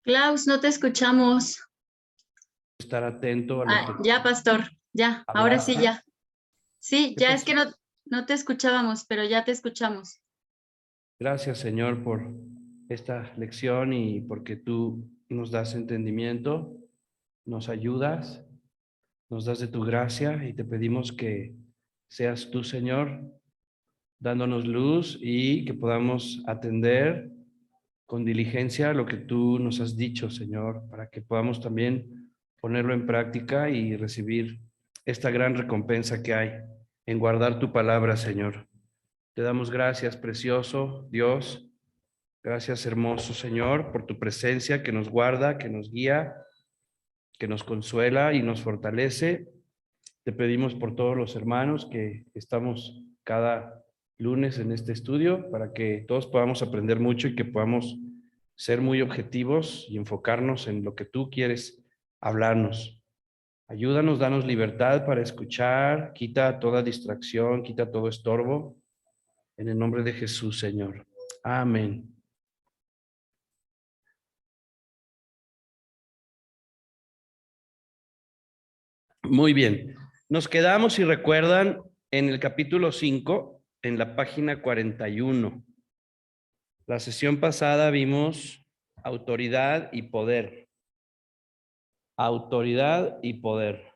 Klaus, no te escuchamos. Estar atento a lo que Ya, pastor, ya, ahora sí ya. Sí, ¿Qué ya pasó? es que no te escuchábamos, pero ya te escuchamos. Gracias, Señor, por esta lección y porque tú nos das entendimiento, nos ayudas, nos das de tu gracia y te pedimos que seas tú, Señor, dándonos luz y que podamos atender con diligencia lo que tú nos has dicho, Señor, para que podamos también ponerlo en práctica y recibir esta gran recompensa que hay en guardar tu palabra, Señor. Te damos gracias, precioso Dios. Gracias, hermoso Señor, por tu presencia que nos guarda, que nos guía, que nos consuela y nos fortalece. Te pedimos por todos los hermanos que estamos cada lunes en este estudio para que todos podamos aprender mucho y que podamos ser muy objetivos y enfocarnos en lo que tú quieres hablarnos. Ayúdanos, danos libertad para escuchar, quita toda distracción, quita todo estorbo. En el nombre de Jesús, Señor. Amén. Muy bien. Nos quedamos, si recuerdan, en el capítulo 5, en la página 41. La sesión pasada vimos autoridad y poder. Autoridad y poder.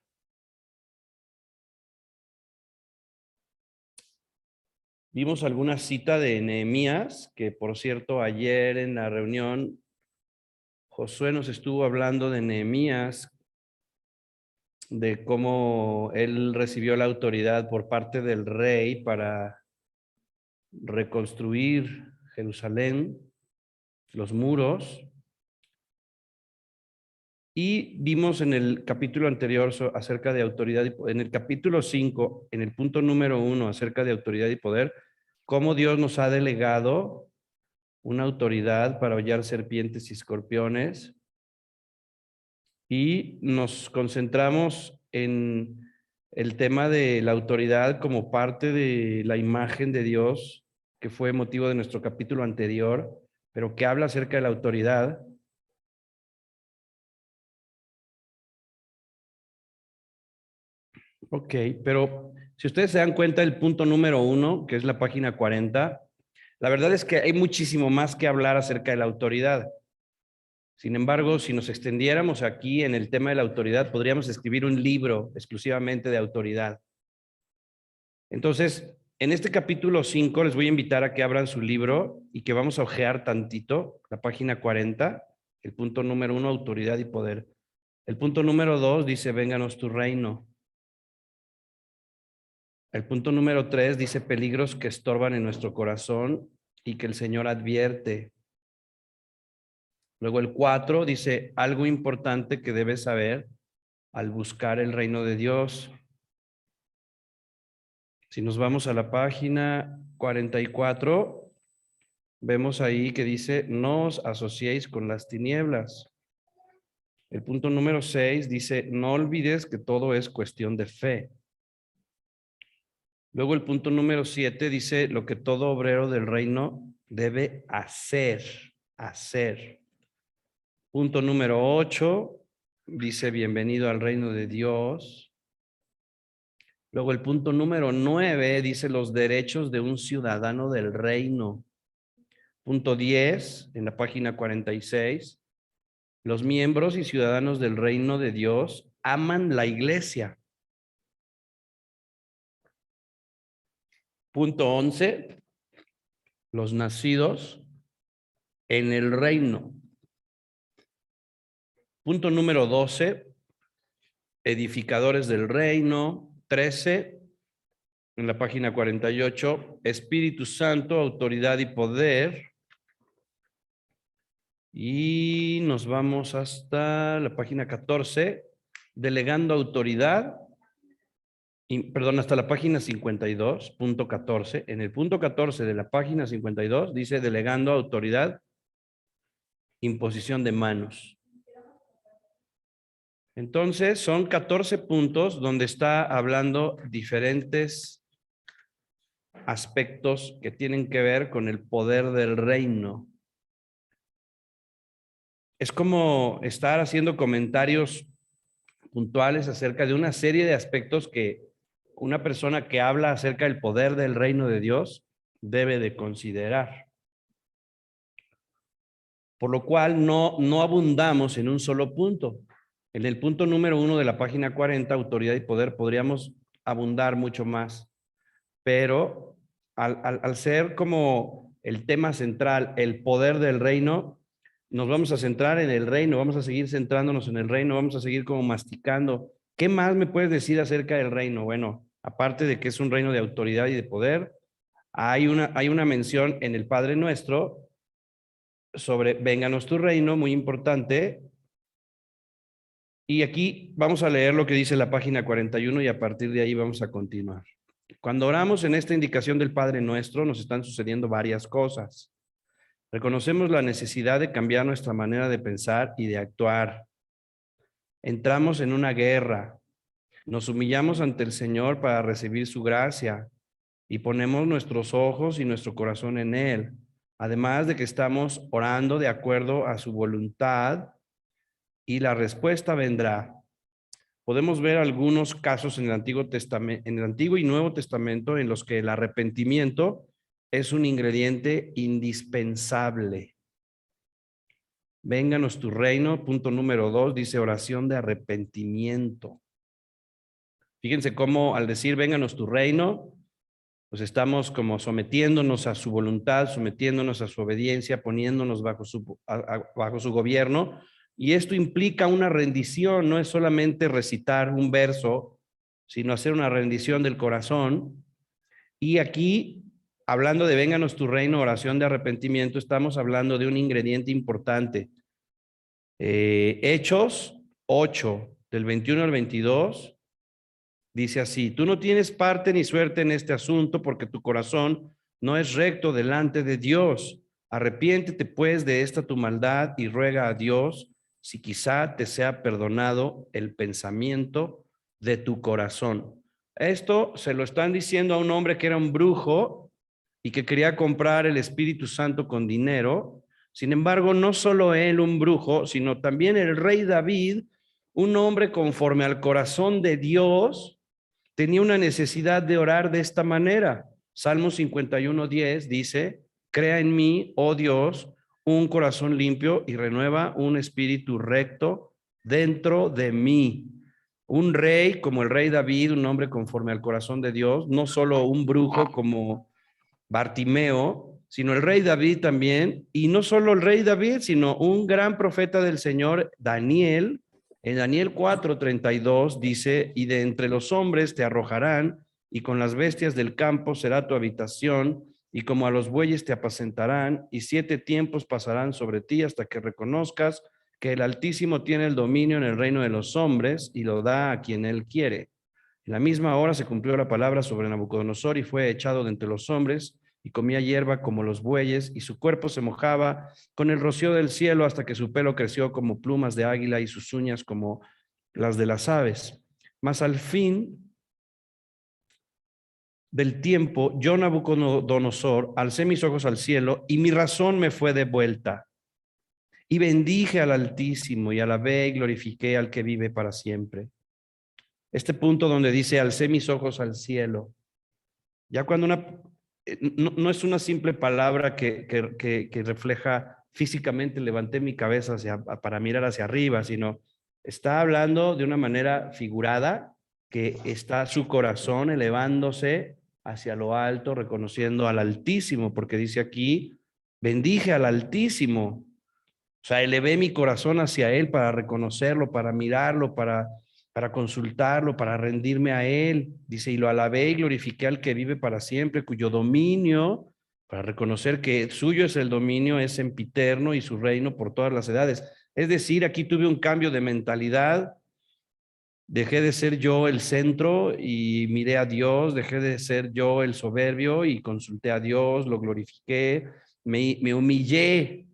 Vimos alguna cita de Nehemías, que por cierto, ayer en la reunión, Josué nos estuvo hablando de Nehemías, de cómo él recibió la autoridad por parte del rey para reconstruir Jerusalén, los muros. Y vimos en el capítulo anterior acerca de autoridad, en el capítulo 5, en el punto número 1, acerca de autoridad y poder, cómo Dios nos ha delegado una autoridad para hollar serpientes y escorpiones. Y nos concentramos en el tema de la autoridad como parte de la imagen de Dios, que fue motivo de nuestro capítulo anterior, pero que habla acerca de la autoridad. Ok, pero si ustedes se dan cuenta, el punto número 1, que es la página 40, la verdad es que hay muchísimo más que hablar acerca de la autoridad. Sin embargo, si nos extendiéramos aquí en el tema de la autoridad, podríamos escribir un libro exclusivamente de autoridad. Entonces, en este capítulo 5 les voy a invitar a que abran su libro y que vamos a ojear tantito la página 40, el punto número 1, autoridad y poder. El punto número 2 dice, vénganos tu reino. El punto número 3 dice, peligros que estorban en nuestro corazón y que el Señor advierte. Luego el 4 dice, algo importante que debes saber al buscar el reino de Dios. Si nos vamos a la página 44, vemos ahí que dice, no os asociéis con las tinieblas. El punto número 6 dice, no olvides que todo es cuestión de fe. Luego el punto número 7 dice, lo que todo obrero del reino debe hacer. Punto número 8 dice, bienvenido al reino de Dios. Luego el punto número 9 dice los derechos de un ciudadano del reino. Punto 10, en la página 46, los miembros y ciudadanos del reino de Dios aman la iglesia. Punto 11, los nacidos en el reino. Punto número 12, edificadores del reino. 13, en la página 48, Espíritu Santo, autoridad y poder. Y nos vamos hasta la página 14, delegando autoridad, hasta la página 52, punto 14. En el punto 14 de la página 52 dice delegando autoridad imposición de manos. Entonces, son 14 puntos donde está hablando diferentes aspectos que tienen que ver con el poder del reino. Es como estar haciendo comentarios puntuales acerca de una serie de aspectos que una persona que habla acerca del poder del reino de Dios debe de considerar. Por lo cual no abundamos en un solo punto. En el punto número 1 de la página 40, autoridad y poder, podríamos abundar mucho más. Pero al ser como el tema central, el poder del reino, nos vamos a centrar en el reino, vamos a seguir centrándonos en el reino, vamos a seguir como masticando. ¿Qué más me puedes decir acerca del reino? Bueno, aparte de que es un reino de autoridad y de poder, hay una mención en el Padre Nuestro sobre vénganos tu reino, muy importante. Y aquí vamos a leer lo que dice la página 41 y a partir de ahí vamos a continuar. Cuando oramos en esta indicación del Padre Nuestro, nos están sucediendo varias cosas. Reconocemos la necesidad de cambiar nuestra manera de pensar y de actuar. Entramos en una guerra. Nos humillamos ante el Señor para recibir su gracia y ponemos nuestros ojos y nuestro corazón en Él. Además de que estamos orando de acuerdo a su voluntad y la respuesta vendrá. Podemos ver algunos casos en el Antiguo Testamento, en el Antiguo y Nuevo Testamento, en los que el arrepentimiento es un ingrediente indispensable. Vénganos tu reino, punto número 2, dice oración de arrepentimiento. Fíjense cómo al decir vénganos tu reino, pues estamos como sometiéndonos a su voluntad, sometiéndonos a su obediencia, poniéndonos bajo su gobierno. Y esto implica una rendición, no es solamente recitar un verso, sino hacer una rendición del corazón. Y aquí, hablando de vénganos tu reino, oración de arrepentimiento, estamos hablando de un ingrediente importante. Hechos 8, del 21 al 22, dice así: tú no tienes parte ni suerte en este asunto porque tu corazón no es recto delante de Dios. Arrepiéntete pues de esta tu maldad y ruega a Dios si quizá te sea perdonado el pensamiento de tu corazón. Esto se lo están diciendo a un hombre que era un brujo y que quería comprar el Espíritu Santo con dinero. Sin embargo, no solo él, un brujo, sino también el rey David, un hombre conforme al corazón de Dios, tenía una necesidad de orar de esta manera. Salmo 51:10 dice: crea en mí, oh Dios, un corazón limpio y renueva un espíritu recto dentro de mí. Un rey como el rey David, un hombre conforme al corazón de Dios, no solo un brujo como Bartimeo, sino el rey David también, y no solo el rey David, sino un gran profeta del Señor, Daniel. En Daniel 4:32 dice: y de entre los hombres te arrojarán, y con las bestias del campo será tu habitación, y como a los bueyes te apacentarán, y 7 tiempos pasarán sobre ti hasta que reconozcas que el Altísimo tiene el dominio en el reino de los hombres y lo da a quien él quiere. En la misma hora se cumplió la palabra sobre Nabucodonosor y fue echado de entre los hombres y comía hierba como los bueyes y su cuerpo se mojaba con el rocío del cielo hasta que su pelo creció como plumas de águila y sus uñas como las de las aves. Mas al fin del tiempo, yo, Nabucodonosor, alcé mis ojos al cielo y mi razón me fue devuelta. Y bendije al Altísimo y alabé y glorifiqué al que vive para siempre. Este punto donde dice alcé mis ojos al cielo, ya cuando no es una simple palabra que refleja físicamente levanté mi cabeza para mirar hacia arriba, sino está hablando de una manera figurada, que está su corazón elevándose hacia lo alto, reconociendo al Altísimo, porque dice aquí, bendije al Altísimo. O sea, elevé mi corazón hacia Él para reconocerlo, para mirarlo, para consultarlo, para rendirme a Él. Dice, y lo alabé y glorifiqué al que vive para siempre, cuyo dominio, para reconocer que suyo es el dominio, es sempiterno y su reino por todas las edades. Es decir, aquí tuve un cambio de mentalidad. Dejé de ser yo el centro y miré a Dios, dejé de ser yo el soberbio y consulté a Dios, lo glorifiqué, me humillé.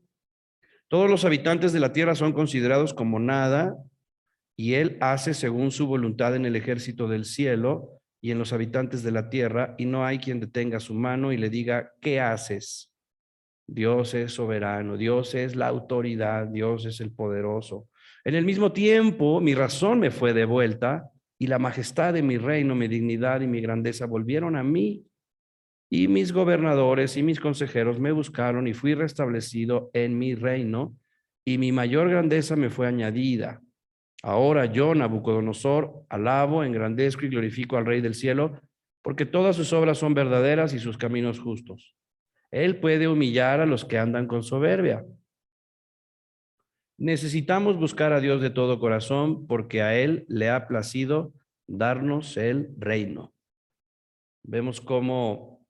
Todos los habitantes de la tierra son considerados como nada, y Él hace según su voluntad en el ejército del cielo y en los habitantes de la tierra, y no hay quien detenga su mano y le diga, ¿qué haces? Dios es soberano, Dios es la autoridad, Dios es el poderoso. En el mismo tiempo, mi razón me fue devuelta, y la majestad de mi reino, mi dignidad y mi grandeza volvieron a mí. Y mis gobernadores y mis consejeros me buscaron y fui restablecido en mi reino, y mi mayor grandeza me fue añadida. Ahora yo, Nabucodonosor, alabo, engrandezco y glorifico al Rey del cielo, porque todas sus obras son verdaderas y sus caminos justos. Él puede humillar a los que andan con soberbia. Necesitamos buscar a Dios de todo corazón, porque a Él le ha placido darnos el reino. Vemos cómo,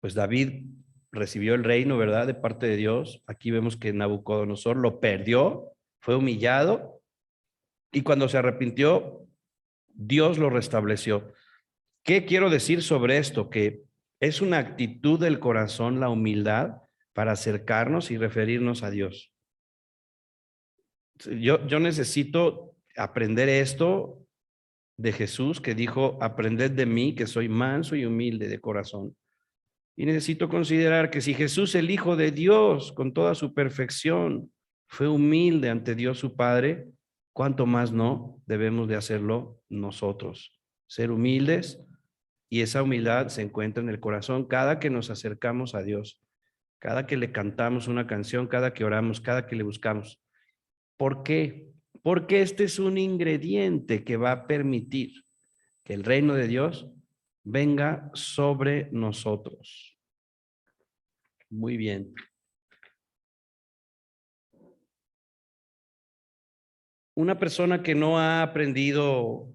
pues David recibió el reino, ¿verdad?, de parte de Dios. Aquí vemos que Nabucodonosor lo perdió, fue humillado, y cuando se arrepintió, Dios lo restableció. ¿Qué quiero decir sobre esto? Que es una actitud del corazón, la humildad, para acercarnos y referirnos a Dios. Yo necesito aprender esto de Jesús, que dijo, aprended de mí, que soy manso y humilde de corazón. Y necesito considerar que si Jesús, el Hijo de Dios, con toda su perfección, fue humilde ante Dios su Padre, ¿cuánto más no debemos de hacerlo nosotros? Ser humildes, y esa humildad se encuentra en el corazón cada que nos acercamos a Dios, cada que le cantamos una canción, cada que oramos, cada que le buscamos. ¿Por qué? Porque este es un ingrediente que va a permitir que el reino de Dios venga sobre nosotros. Muy bien. Una persona que no ha aprendido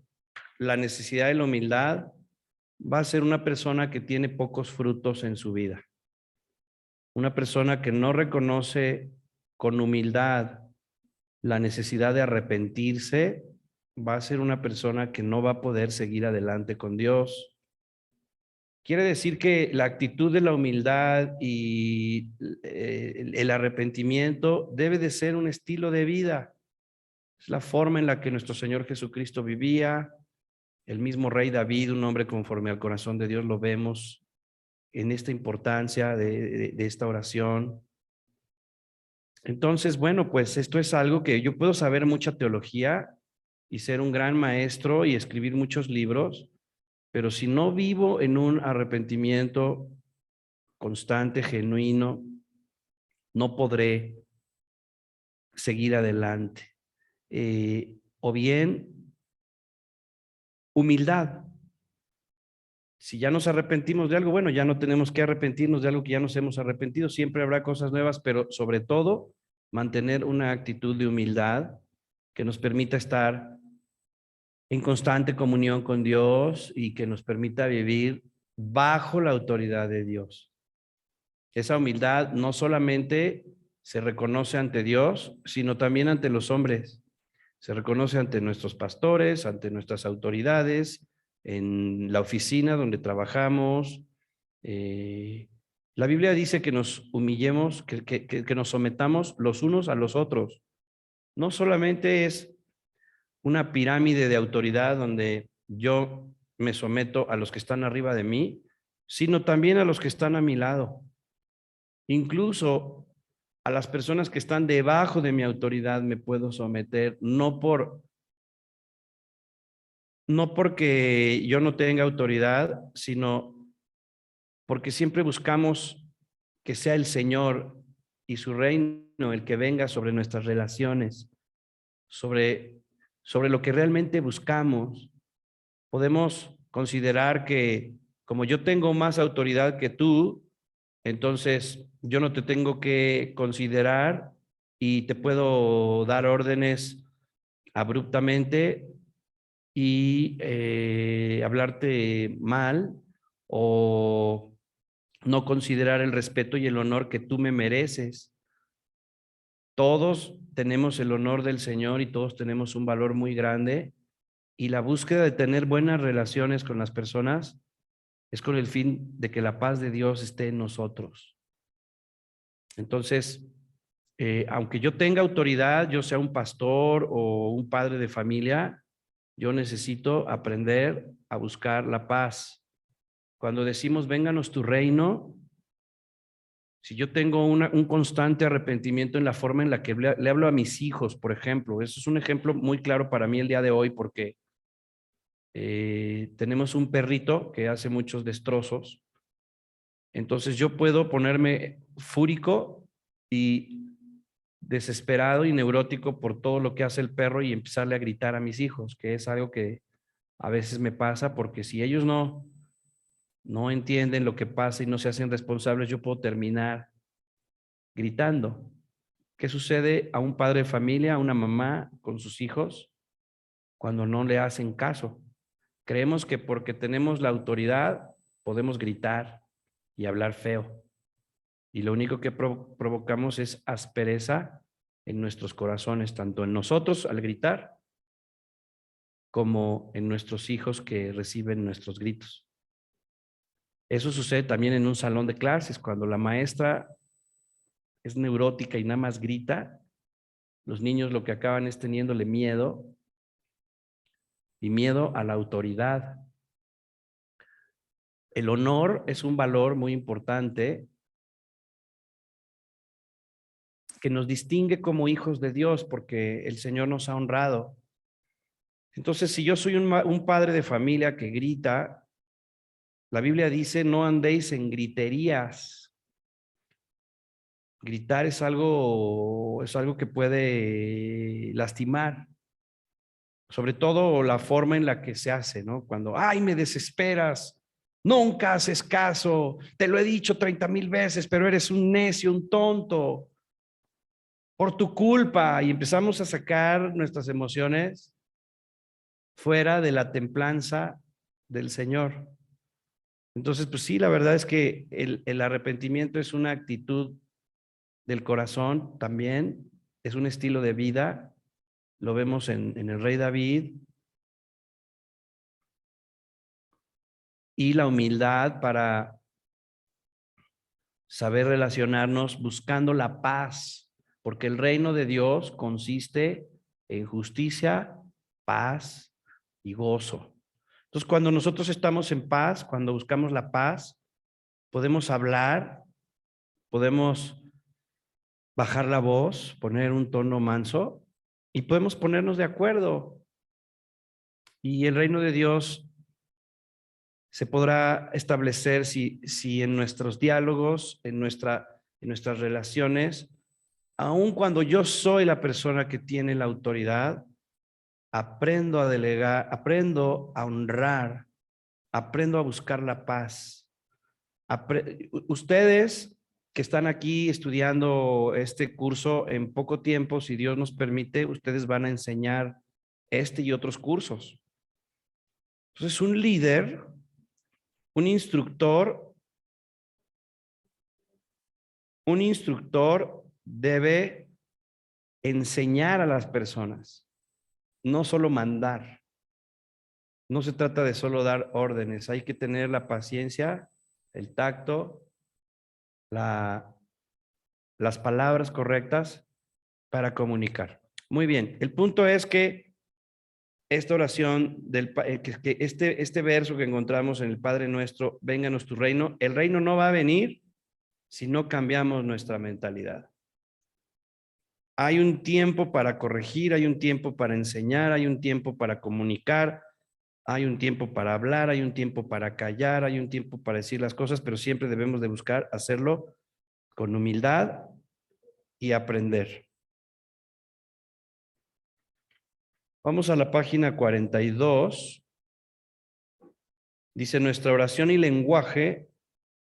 la necesidad de la humildad va a ser una persona que tiene pocos frutos en su vida. Una persona que no reconoce con humildad la necesidad de arrepentirse va a ser una persona que no va a poder seguir adelante con Dios. Quiere decir que la actitud de la humildad y el arrepentimiento debe de ser un estilo de vida. Es la forma en la que nuestro Señor Jesucristo vivía. El mismo rey David, un hombre conforme al corazón de Dios, lo vemos en esta importancia de esta oración. Entonces, bueno, pues esto es algo que yo puedo saber mucha teología y ser un gran maestro y escribir muchos libros, pero si no vivo en un arrepentimiento constante, genuino, no podré seguir adelante. O bien, humildad. Si ya nos arrepentimos de algo, bueno, ya no tenemos que arrepentirnos de algo que ya nos hemos arrepentido. Siempre habrá cosas nuevas, pero sobre todo mantener una actitud de humildad que nos permita estar en constante comunión con Dios y que nos permita vivir bajo la autoridad de Dios. Esa humildad no solamente se reconoce ante Dios, sino también ante los hombres. Se reconoce ante nuestros pastores, ante nuestras autoridades, en la oficina donde trabajamos. La Biblia dice que nos humillemos, que nos sometamos los unos a los otros. No solamente es una pirámide de autoridad donde yo me someto a los que están arriba de mí, sino también a los que están a mi lado. Incluso a las personas que están debajo de mi autoridad me puedo someter, no porque yo no tenga autoridad, sino porque siempre buscamos que sea el Señor y su reino el que venga sobre nuestras relaciones, sobre lo que realmente buscamos. Podemos considerar que como yo tengo más autoridad que tú, entonces yo no te tengo que considerar y te puedo dar órdenes abruptamente y hablarte mal o no considerar el respeto y el honor que tú me mereces. Todos tenemos el honor del Señor y todos tenemos un valor muy grande, y la búsqueda de tener buenas relaciones con las personas es con el fin de que la paz de Dios esté en nosotros. Entonces, Aunque yo tenga autoridad, yo sea un pastor o un padre de familia, yo necesito aprender a buscar la paz. Cuando decimos, vénganos tu reino, si yo tengo un constante arrepentimiento en la forma en la que le hablo a mis hijos, por ejemplo, eso es un ejemplo muy claro para mí el día de hoy porque tenemos un perrito que hace muchos destrozos. Entonces yo puedo ponerme fúrico y desesperado y neurótico por todo lo que hace el perro y empezarle a gritar a mis hijos, que es algo que a veces me pasa porque si ellos no entienden lo que pasa y no se hacen responsables, yo puedo terminar gritando. ¿Qué sucede a un padre de familia, a una mamá con sus hijos cuando no le hacen caso? Creemos que porque tenemos la autoridad podemos gritar y hablar feo. Y lo único que provocamos es aspereza en nuestros corazones, tanto en nosotros al gritar como en nuestros hijos que reciben nuestros gritos. Eso sucede también en un salón de clases, cuando la maestra es neurótica y nada más grita, los niños lo que acaban es teniéndole miedo y miedo a la autoridad. El honor es un valor muy importante que nos distingue como hijos de Dios porque el Señor nos ha honrado. Entonces, si yo soy un padre de familia que grita, la Biblia dice, no andéis en griterías. Gritar es algo que puede lastimar, sobre todo la forma en la que se hace, ¿no? Cuando, ay, me desesperas, nunca haces caso, te lo he dicho 30,000 veces, pero eres un necio, un tonto, por tu culpa, y empezamos a sacar nuestras emociones fuera de la templanza del Señor. Entonces, pues sí, la verdad es que el arrepentimiento es una actitud del corazón también, es un estilo de vida, lo vemos en el rey David, y la humildad para saber relacionarnos buscando la paz, porque el reino de Dios consiste en justicia, paz y gozo. Entonces, cuando nosotros estamos en paz, cuando buscamos la paz, podemos hablar, podemos bajar la voz, poner un tono manso y podemos ponernos de acuerdo. Y el reino de Dios se podrá establecer si en nuestros diálogos, en nuestras relaciones, aun cuando yo soy la persona que tiene la autoridad, aprendo a delegar, aprendo a honrar, aprendo a buscar la paz. Ustedes que están aquí estudiando este curso en poco tiempo, si Dios nos permite, ustedes van a enseñar este y otros cursos. Entonces, un líder, un instructor debe enseñar a las personas, no solo mandar. No se trata de solo dar órdenes, hay que tener la paciencia, el tacto, las palabras correctas para comunicar. Muy bien, el punto es que esta oración, que este verso que encontramos en el Padre Nuestro, vénganos tu reino, el reino no va a venir si no cambiamos nuestra mentalidad. Hay un tiempo para corregir, hay un tiempo para enseñar, hay un tiempo para comunicar, hay un tiempo para hablar, hay un tiempo para callar, hay un tiempo para decir las cosas, pero siempre debemos de buscar hacerlo con humildad y aprender. Vamos a la página 42. Dice, nuestra oración y lenguaje,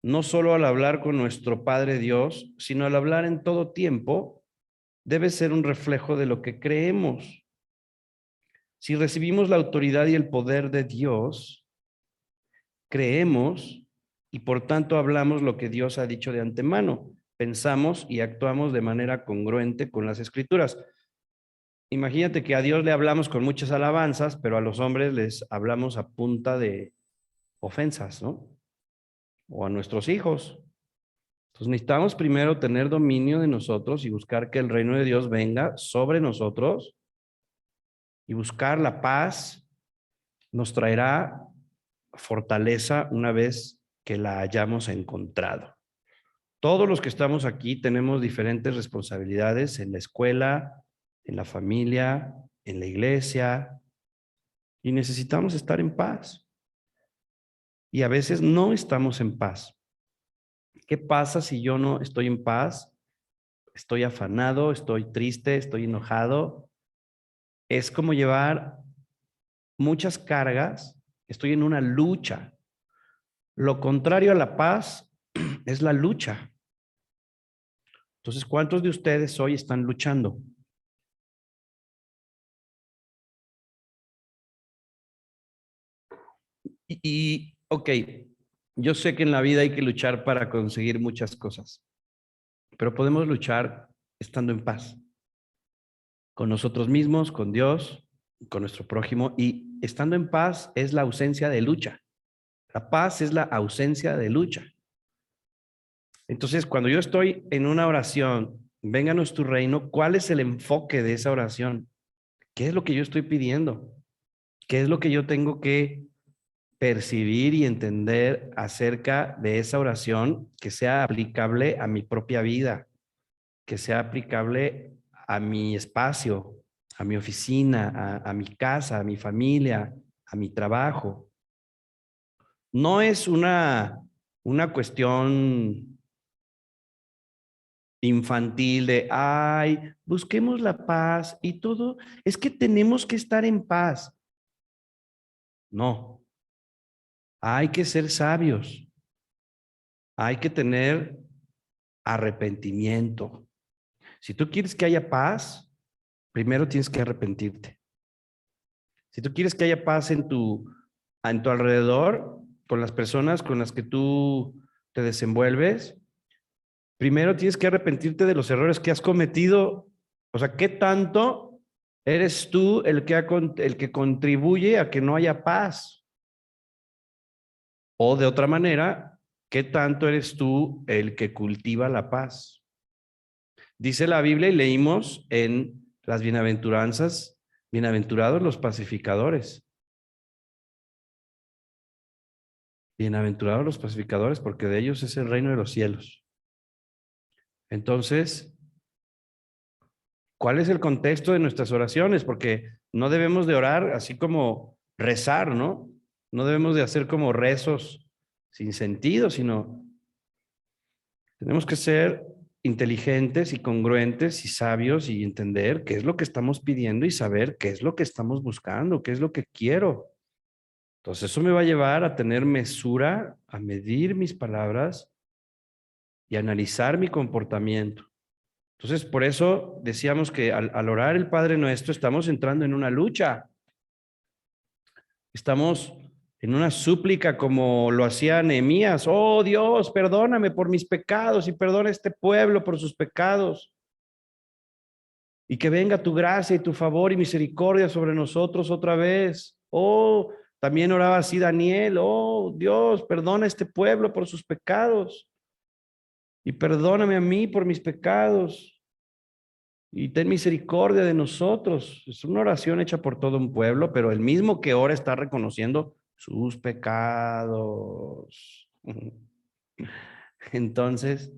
no solo al hablar con nuestro Padre Dios, sino al hablar en todo tiempo, debe ser un reflejo de lo que creemos. Si recibimos la autoridad y el poder de Dios, creemos y por tanto hablamos lo que Dios ha dicho de antemano. Pensamos y actuamos de manera congruente con las Escrituras. Imagínate que a Dios le hablamos con muchas alabanzas, pero a los hombres les hablamos a punta de ofensas, ¿no? O a nuestros hijos. Entonces necesitamos primero tener dominio de nosotros y buscar que el reino de Dios venga sobre nosotros, y buscar la paz nos traerá fortaleza una vez que la hayamos encontrado. Todos los que estamos aquí tenemos diferentes responsabilidades en la escuela, en la familia, en la iglesia, y necesitamos estar en paz. Y a veces no estamos en paz. ¿Qué pasa si yo no estoy en paz? Estoy afanado, estoy triste, estoy enojado. Es como llevar muchas cargas, estoy en una lucha. Lo contrario a la paz es la lucha. Entonces, ¿cuántos de ustedes hoy están luchando? Ok, yo sé que en la vida hay que luchar para conseguir muchas cosas, pero podemos luchar estando en paz con nosotros mismos, con Dios, con nuestro prójimo, y estando en paz es la ausencia de lucha. La paz es la ausencia de lucha. Entonces, cuando yo estoy en una oración, vénganos tu reino, ¿cuál es el enfoque de esa oración? ¿Qué es lo que yo estoy pidiendo? ¿Qué es lo que yo tengo que percibir y entender acerca de esa oración que sea aplicable a mi propia vida, que sea aplicable a mi espacio, a mi oficina, a mi casa, a mi familia, a mi trabajo? No es una cuestión infantil de, ay, busquemos la paz y todo, es que tenemos que estar en paz. No, hay que ser sabios, hay que tener arrepentimiento. Si tú quieres que haya paz, primero tienes que arrepentirte. Si tú quieres que haya paz en tu alrededor, con las personas con las que tú te desenvuelves, primero tienes que arrepentirte de los errores que has cometido. O sea, ¿qué tanto eres tú el que contribuye a que no haya paz? O de otra manera, ¿qué tanto eres tú el que cultiva la paz? Dice la Biblia y leímos en las bienaventuranzas, bienaventurados los pacificadores. Bienaventurados los pacificadores, porque de ellos es el reino de los cielos. Entonces, ¿cuál es el contexto de nuestras oraciones? Porque no debemos de orar así como rezar, ¿no? No debemos de hacer como rezos sin sentido, sino tenemos que ser inteligentes y congruentes y sabios y entender qué es lo que estamos pidiendo y saber qué es lo que estamos buscando, qué es lo que quiero. Entonces eso me va a llevar a tener mesura, a medir mis palabras y analizar mi comportamiento. Entonces, por eso decíamos que al orar el Padre Nuestro estamos entrando en una lucha. Estamos en una súplica como lo hacía Nehemías. Oh Dios, perdóname por mis pecados y perdona a este pueblo por sus pecados. Y que venga tu gracia y tu favor y misericordia sobre nosotros otra vez. Oh, también oraba así Daniel. Oh Dios, perdona a este pueblo por sus pecados. Y perdóname a mí por mis pecados. Y ten misericordia de nosotros. Es una oración hecha por todo un pueblo, pero el mismo que ora está reconociendo sus pecados. Entonces,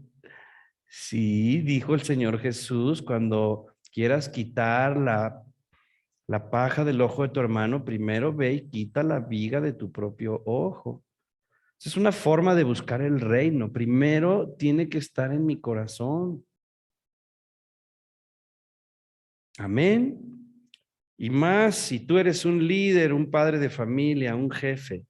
sí, dijo el Señor Jesús, cuando quieras quitar la paja del ojo de tu hermano, primero ve y quita la viga de tu propio ojo. Es una forma de buscar el reino. Primero tiene que estar en mi corazón. Amén. Y más si tú eres un líder, un padre de familia, un jefe.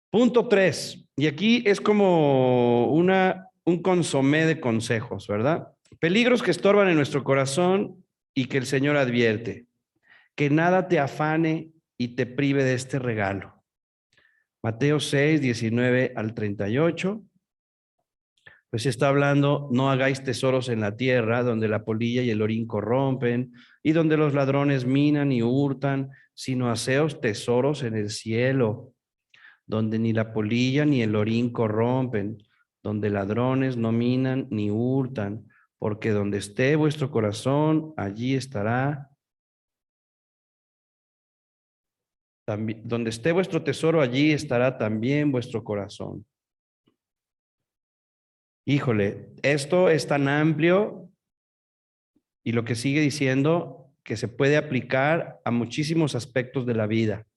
Punto 3. Y aquí es como un consomé de consejos, ¿verdad? Peligros que estorban en nuestro corazón y que el Señor advierte. Que nada te afane y te prive de este regalo. Mateo 6, 19 al 38. Pues está hablando, no hagáis tesoros en la tierra, donde la polilla y el orín corrompen, y donde los ladrones minan y hurtan, sino haceos tesoros en el cielo, donde ni la polilla ni el orín corrompen, donde ladrones no minan ni hurtan, porque donde esté vuestro corazón, allí estará. También, donde esté vuestro tesoro, allí estará también vuestro corazón. Híjole, esto es tan amplio y lo que sigue diciendo que se puede aplicar a muchísimos aspectos de la vida.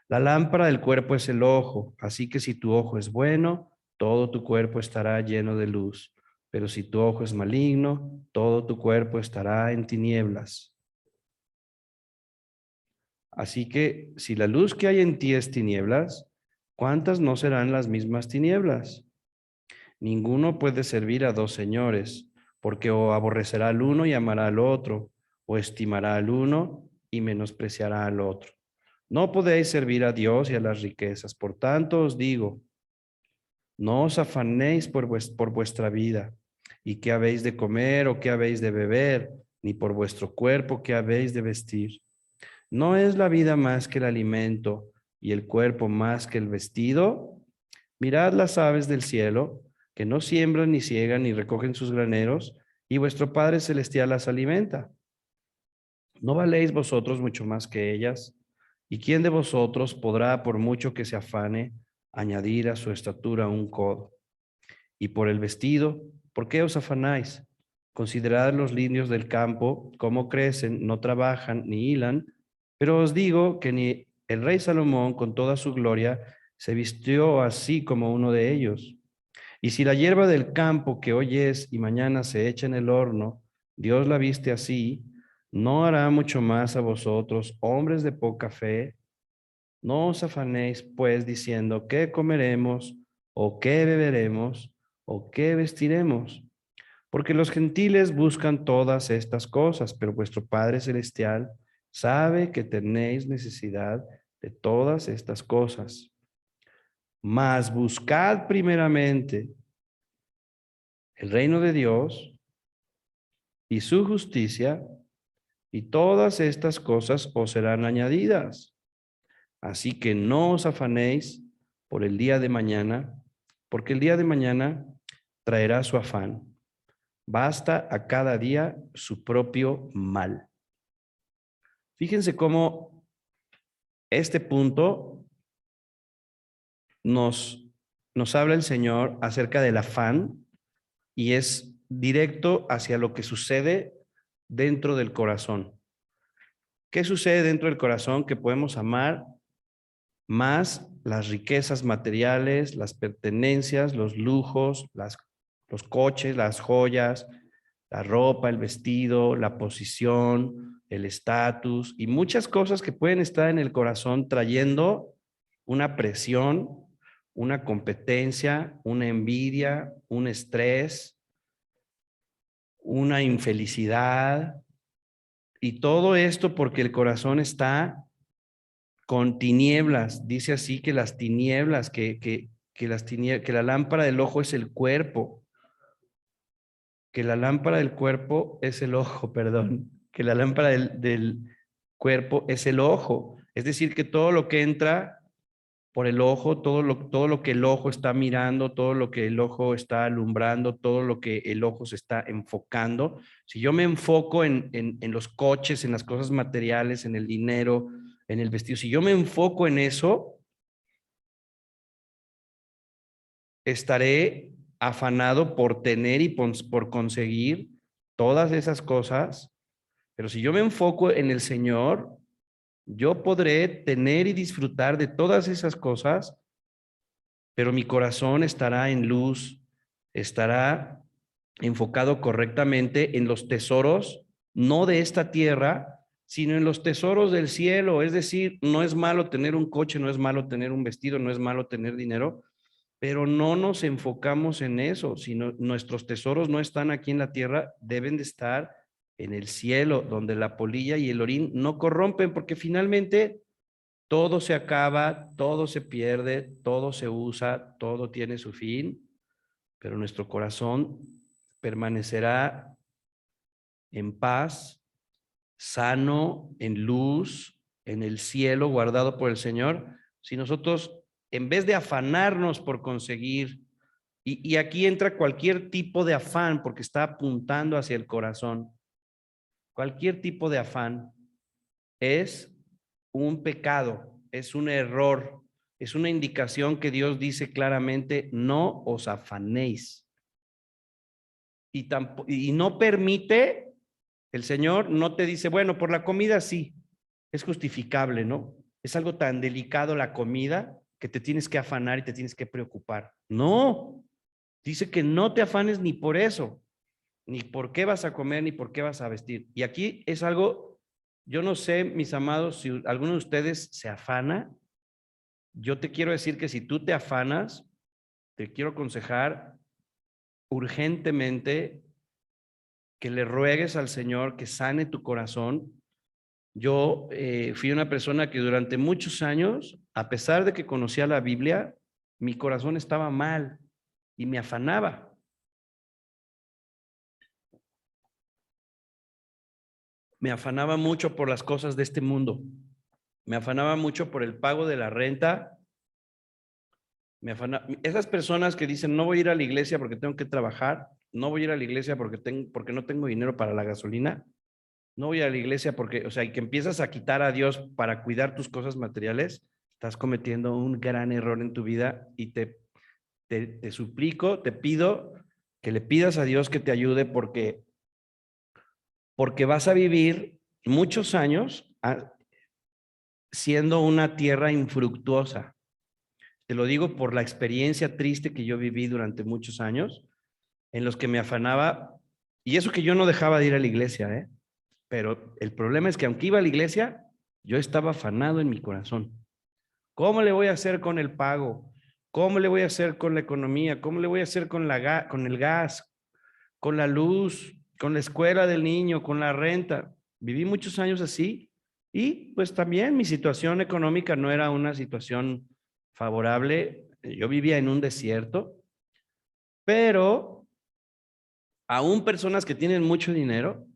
La lámpara del cuerpo es el ojo, así que si tu ojo es bueno, todo tu cuerpo estará lleno de luz. Pero si tu ojo es maligno, todo tu cuerpo estará en tinieblas. Así que si la luz que hay en ti es tinieblas, ¿cuántas no serán las mismas tinieblas? Ninguno puede servir a dos señores, porque o aborrecerá al uno y amará al otro, o estimará al uno y menospreciará al otro. No podéis servir a Dios y a las riquezas. Por tanto os digo, no os afanéis por vuestra vida, y qué habéis de comer o qué habéis de beber, ni por vuestro cuerpo qué habéis de vestir. ¿No es la vida más que el alimento y el cuerpo más que el vestido? Mirad las aves del cielo, que no siembran ni ciegan ni recogen sus graneros, y vuestro Padre Celestial las alimenta. ¿No valéis vosotros mucho más que ellas? ¿Y quién de vosotros podrá, por mucho que se afane, añadir a su estatura un codo? Y por el vestido, ¿por qué os afanáis? Considerad los lirios del campo, cómo crecen, no trabajan ni hilan, pero os digo que ni el rey Salomón, con toda su gloria, se vistió así como uno de ellos. Y si la hierba del campo que hoy es y mañana se echa en el horno, Dios la viste así, ¿no hará mucho más a vosotros, hombres de poca fe? No os afanéis, pues, diciendo, ¿qué comeremos? ¿O qué beberemos? ¿O qué vestiremos? Porque los gentiles buscan todas estas cosas, pero vuestro Padre Celestial sabe que tenéis necesidad de todas estas cosas. Mas buscad primeramente el reino de Dios y su justicia, y todas estas cosas os serán añadidas. Así que no os afanéis por el día de mañana, porque el día de mañana traerá su afán. Basta a cada día su propio mal. Fíjense cómo este punto nos habla el Señor acerca del afán y es directo hacia lo que sucede dentro del corazón. ¿Qué sucede dentro del corazón? Que podemos amar más las riquezas materiales, las pertenencias, los lujos, los coches, las joyas, la ropa, el vestido, la posición, el estatus y muchas cosas que pueden estar en el corazón trayendo una presión, una competencia, una envidia, un estrés, una infelicidad y todo esto porque el corazón está con tinieblas. Dice así que las tinieblas, que la lámpara del ojo es el cuerpo, que la lámpara del cuerpo es el ojo, perdón, que la lámpara del cuerpo es el ojo. Es decir, que todo lo que entra por el ojo, todo lo que el ojo está mirando, todo lo que el ojo está alumbrando, todo lo que el ojo se está enfocando. Si yo me enfoco en los coches, en las cosas materiales, en el dinero, en el vestido, si yo me enfoco en eso, estaré afanado por tener y por conseguir todas esas cosas, pero si yo me enfoco en el Señor, yo podré tener y disfrutar de todas esas cosas, pero mi corazón estará en luz, estará enfocado correctamente en los tesoros, no de esta tierra, sino en los tesoros del cielo. Es decir, no es malo tener un coche, no es malo tener un vestido, no es malo tener dinero, pero no nos enfocamos en eso, sino nuestros tesoros no están aquí en la tierra, deben de estar en el cielo, donde la polilla y el orín no corrompen, porque finalmente todo se acaba, todo se pierde, todo se usa, todo tiene su fin, pero nuestro corazón permanecerá en paz, sano, en luz, en el cielo, guardado por el Señor, si nosotros, en vez de afanarnos por conseguir Y aquí entra cualquier tipo de afán porque está apuntando hacia el corazón. Cualquier tipo de afán es un pecado, es un error, es una indicación que Dios dice claramente, no os afanéis. Y no permite, el Señor no te dice, bueno, por la comida sí, es justificable, ¿no? Es algo tan delicado la comida que te tienes que afanar y te tienes que preocupar. No, dice que no te afanes ni por eso, ni por qué vas a comer, ni por qué vas a vestir. Y aquí es algo, yo no sé, mis amados, si alguno de ustedes se afana, yo te quiero decir que si tú te afanas, te quiero aconsejar urgentemente que le ruegues al Señor que sane tu corazón. Yo fui una persona que durante muchos años, a pesar de que conocía la Biblia, mi corazón estaba mal y me afanaba. Me afanaba mucho por las cosas de este mundo. Me afanaba mucho por el pago de la renta. Esas personas que dicen, no voy a ir a la iglesia porque tengo que trabajar, no voy a ir a la iglesia porque no tengo dinero para la gasolina, no voy a la iglesia porque, o sea, y que empiezas a quitar a Dios para cuidar tus cosas materiales, estás cometiendo un gran error en tu vida y te suplico, te pido que le pidas a Dios que te ayude porque vas a vivir muchos años siendo una tierra infructuosa. Te lo digo por la experiencia triste que yo viví durante muchos años, en los que me afanaba, y eso que yo no dejaba de ir a la iglesia, ¿eh? Pero el problema es que aunque iba a la iglesia, yo estaba afanado en mi corazón. ¿Cómo le voy a hacer con el pago? ¿Cómo le voy a hacer con la economía? ¿Cómo le voy a hacer con el gas, con la luz, con la escuela del niño, con la renta? Viví muchos años así y pues también mi situación económica no era una situación favorable. Yo vivía en un desierto, pero aún personas que tienen mucho dinero,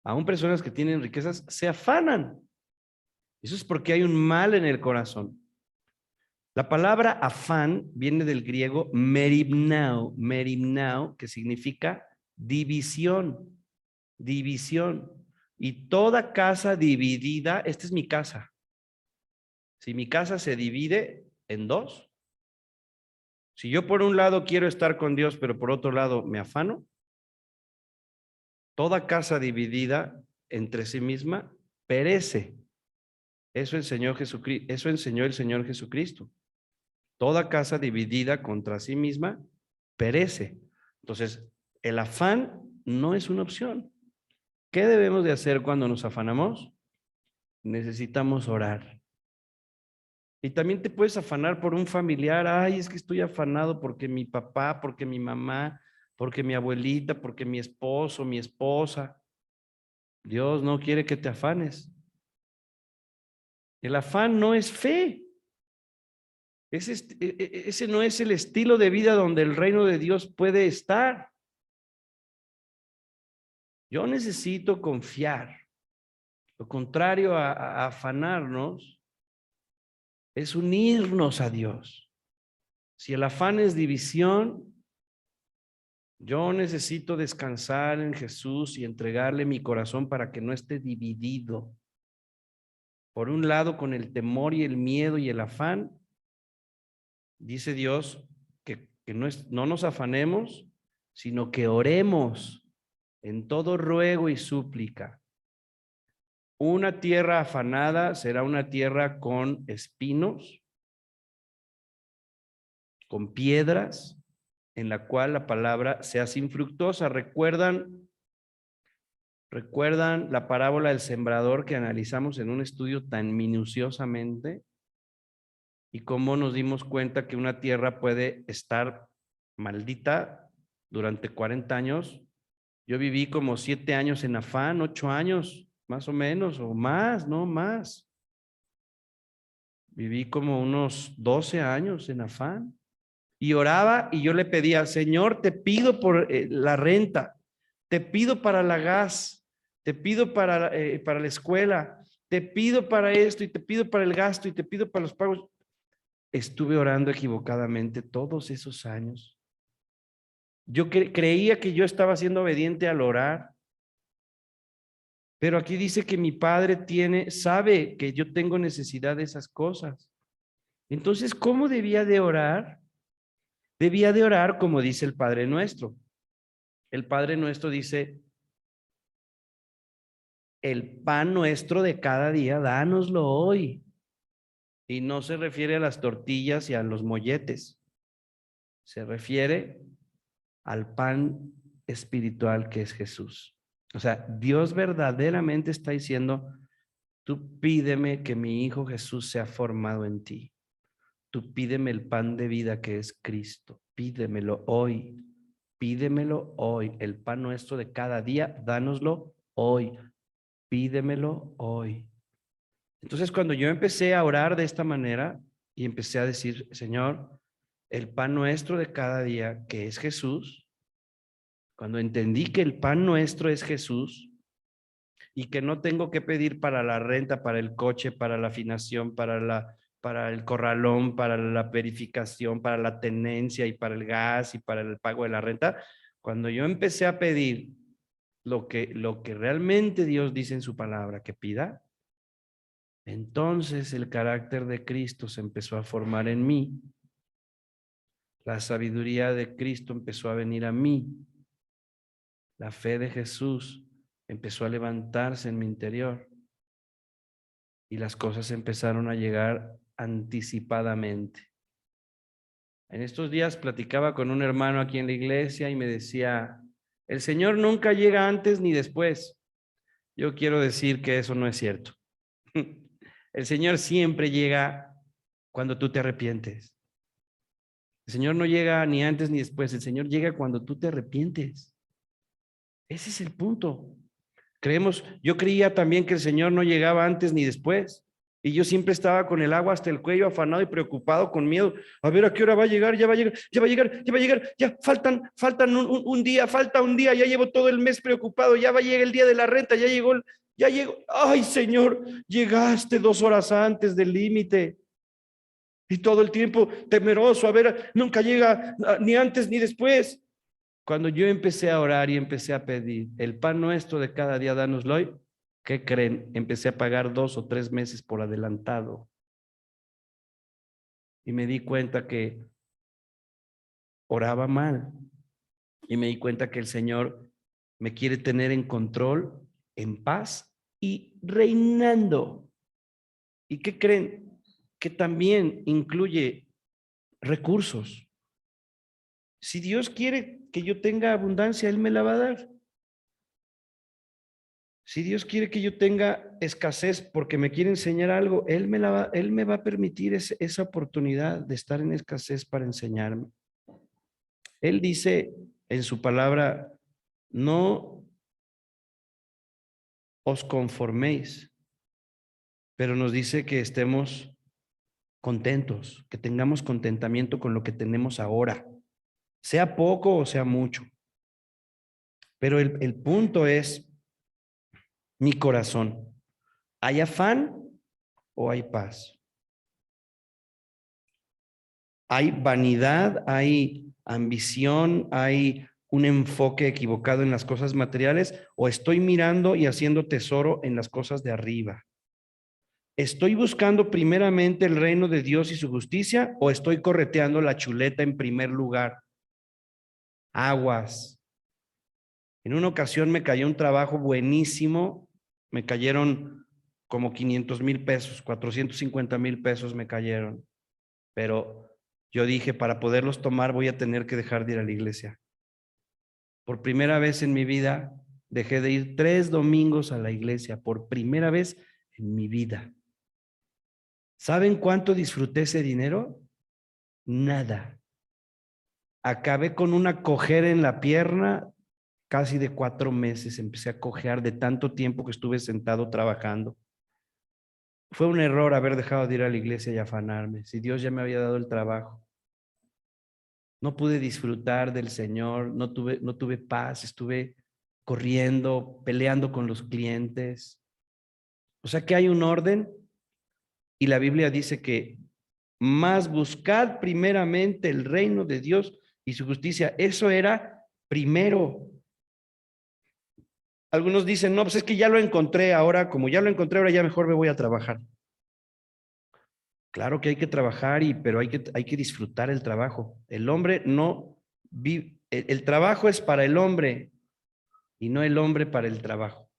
aún personas que tienen riquezas, se afanan. Eso es porque hay un mal en el corazón. La palabra afán viene del griego merimnao, que significa división, división. Y toda casa dividida, esta es mi casa. Si mi casa se divide en dos, si yo por un lado quiero estar con Dios, pero por otro lado me afano, toda casa dividida entre sí misma perece. Eso enseñó Jesucristo, eso enseñó el Señor Jesucristo. Toda casa dividida contra sí misma perece. Entonces, el afán no es una opción. ¿Qué debemos de hacer cuando nos afanamos? Necesitamos orar. Y también te puedes afanar por un familiar. Ay, es que estoy afanado porque mi papá, porque mi mamá, porque mi abuelita, porque mi esposo, mi esposa. Dios no quiere que te afanes. El afán no es fe. Ese no es el estilo de vida donde el reino de Dios puede estar. Yo necesito confiar. Lo contrario a afanarnos es unirnos a Dios. Si el afán es división, yo necesito descansar en Jesús y entregarle mi corazón para que no esté dividido. Por un lado, con el temor y el miedo y el afán, dice Dios que no nos afanemos, sino que oremos en todo ruego y súplica. Una tierra afanada será una tierra con espinos, con piedras, en la cual la palabra sea infructuosa. ¿Recuerdan la parábola del sembrador que analizamos en un estudio tan minuciosamente? Y cómo nos dimos cuenta que una tierra puede estar maldita durante 40 años. Yo viví como 7 años en afán, 8 años, más o menos, o más, no más. Viví como unos 12 años en afán. Y oraba y yo le pedía, Señor, te pido por la renta, te pido para la gas, te pido para la escuela, te pido para esto y te pido para el gasto y te pido para los pagos. estuve orando equivocadamente todos esos años. Yo creía que yo estaba siendo obediente al orar, pero aquí dice que mi Padre sabe que yo tengo necesidad de esas cosas. Entonces, ¿cómo debía de orar? Debía de orar como dice el Padre Nuestro. El Padre Nuestro dice: el pan nuestro de cada día, dánoslo hoy. Y no se refiere a las tortillas y a los molletes. Se refiere al pan espiritual que es Jesús. O sea, Dios verdaderamente está diciendo: tú pídeme que mi Hijo Jesús sea formado en ti. Tú pídeme el pan de vida que es Cristo. Pídemelo hoy. Pídemelo hoy. El pan nuestro de cada día, dánoslo hoy. Pídemelo hoy. Entonces, cuando yo empecé a orar de esta manera y empecé a decir: Señor, el pan nuestro de cada día, que es Jesús, cuando entendí que el pan nuestro es Jesús y que no tengo que pedir para la renta, para el coche, para la afinación, para el corralón, para la verificación, para la tenencia y para el gas y para el pago de la renta, cuando yo empecé a pedir lo que realmente Dios dice en su palabra que pida, entonces el carácter de Cristo se empezó a formar en mí. La sabiduría de Cristo empezó a venir a mí. La fe de Jesús empezó a levantarse en mi interior. Y las cosas empezaron a llegar anticipadamente. En estos días platicaba con un hermano aquí en la iglesia y me decía: el Señor nunca llega antes ni después. Yo quiero decir que eso no es cierto. El Señor siempre llega cuando tú te arrepientes. El Señor no llega ni antes ni después. El Señor llega cuando tú te arrepientes. Ese es el punto. Yo creía también que el Señor no llegaba antes ni después. Y yo siempre estaba con el agua hasta el cuello, afanado y preocupado, con miedo. A ver, ¿a qué hora va a llegar? Ya va a llegar, ya va a llegar, ya va a llegar. Ya faltan un día, falta un día. Ya llevo todo el mes preocupado. Ya va a llegar el día de la renta. Ya llegó. Ay, Señor, llegaste 2 horas antes del límite. Y todo el tiempo temeroso. A ver, nunca llega ni antes ni después. Cuando yo empecé a orar y empecé a pedir el pan nuestro de cada día, dánoslo hoy, ¿qué creen? Empecé a pagar 2 o 3 meses por adelantado. Y me di cuenta que oraba mal. Y me di cuenta que el Señor me quiere tener en control, en paz y reinando. ¿Y qué creen? Que también incluye recursos. Si Dios quiere que yo tenga abundancia, Él me la va a dar. Si Dios quiere que yo tenga escasez porque me quiere enseñar algo, Él me va a permitir esa oportunidad de estar en escasez para enseñarme. Él dice en su palabra: no os conforméis, pero nos dice que estemos contentos, que tengamos contentamiento con lo que tenemos ahora, sea poco o sea mucho. Pero el punto es mi corazón. ¿Hay afán o hay paz? ¿Hay vanidad? ¿Hay ambición? ¿Hay un enfoque equivocado en las cosas materiales? ¿O estoy mirando y haciendo tesoro en las cosas de arriba? ¿Estoy buscando primeramente el reino de Dios y su justicia o estoy correteando la chuleta en primer lugar? Aguas. En una ocasión me cayó un trabajo buenísimo, me cayeron como 500,000 pesos, 450,000 pesos me cayeron, pero yo dije: para poderlos tomar voy a tener que dejar de ir a la iglesia. Por primera vez en mi vida dejé de ir 3 domingos a la iglesia, por primera vez en mi vida. ¿Saben cuánto disfruté ese dinero? Nada. Acabé con una cojera en la pierna casi de 4 meses. Empecé a cojear de tanto tiempo que estuve sentado trabajando. Fue un error haber dejado de ir a la iglesia y afanarme. Si Dios ya me había dado el trabajo. No pude disfrutar del Señor, no tuve paz, estuve corriendo, peleando con los clientes. O sea que hay un orden y la Biblia dice que Mas buscad primeramente el reino de Dios y su justicia. Eso era primero. Algunos dicen, no, pues es que ya lo encontré ahora, como ya lo encontré, ahora ya mejor me voy a trabajar. Claro que hay que trabajar, pero hay que disfrutar el trabajo. El hombre no vive, el trabajo es para el hombre y no el hombre para el trabajo.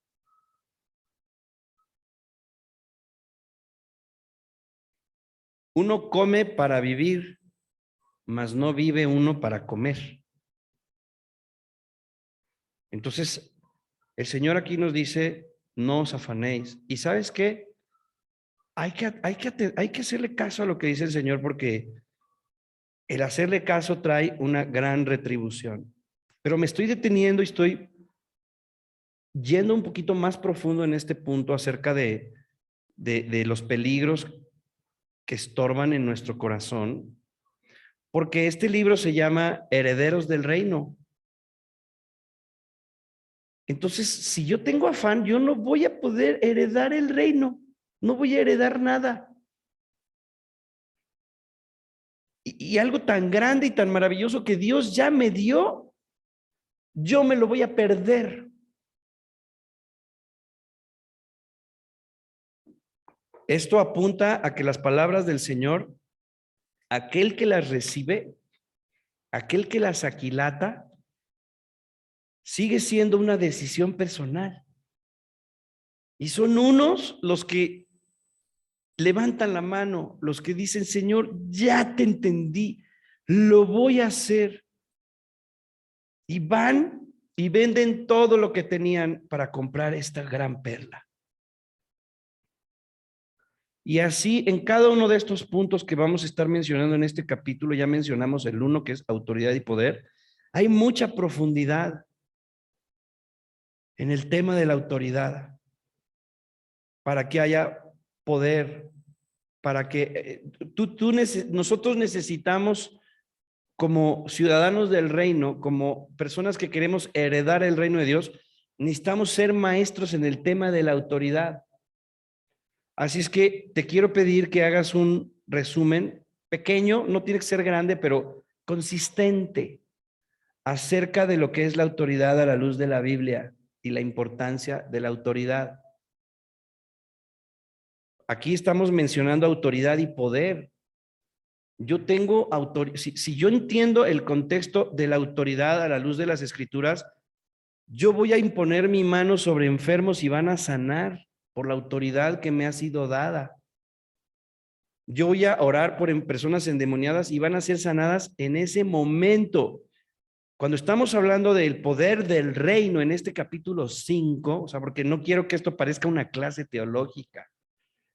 Uno come para vivir, mas no vive uno para comer. Entonces, el Señor aquí nos dice, no os afanéis. ¿Y sabes qué? Hay que hacerle caso a lo que dice el Señor, porque el hacerle caso trae una gran retribución. Pero me estoy deteniendo y estoy yendo un poquito más profundo en este punto acerca de los peligros que estorban en nuestro corazón, porque este libro se llama Herederos del Reino. Entonces, si yo tengo afán, yo no voy a poder heredar el reino, no voy a heredar nada. Y algo tan grande y tan maravilloso que Dios ya me dio, yo me lo voy a perder. Esto apunta a que las palabras del Señor, aquel que las recibe, aquel que las aquilata, sigue siendo una decisión personal. Y son unos los que levantan la mano, los que dicen, Señor, ya te entendí, lo voy a hacer. Y van y venden todo lo que tenían para comprar esta gran perla. Y así en cada uno de estos puntos que vamos a estar mencionando en este capítulo, ya mencionamos el uno que es autoridad y poder, hay mucha profundidad en el tema de la autoridad, para que haya poder, para que nosotros necesitamos como ciudadanos del reino, como personas que queremos heredar el reino de Dios, necesitamos ser maestros en el tema de la autoridad. Así es que te quiero pedir que hagas un resumen pequeño, no tiene que ser grande, pero consistente acerca de lo que es la autoridad a la luz de la Biblia y la importancia de la autoridad. Aquí estamos mencionando autoridad y poder. Yo tengo autoridad, si yo entiendo el contexto de la autoridad a la luz de las Escrituras, yo voy a imponer mi mano sobre enfermos y van a sanar por la autoridad que me ha sido dada. Yo voy a orar por personas endemoniadas y van a ser sanadas en ese momento. Cuando estamos hablando del poder del reino en este capítulo 5, o sea, porque no quiero que esto parezca una clase teológica.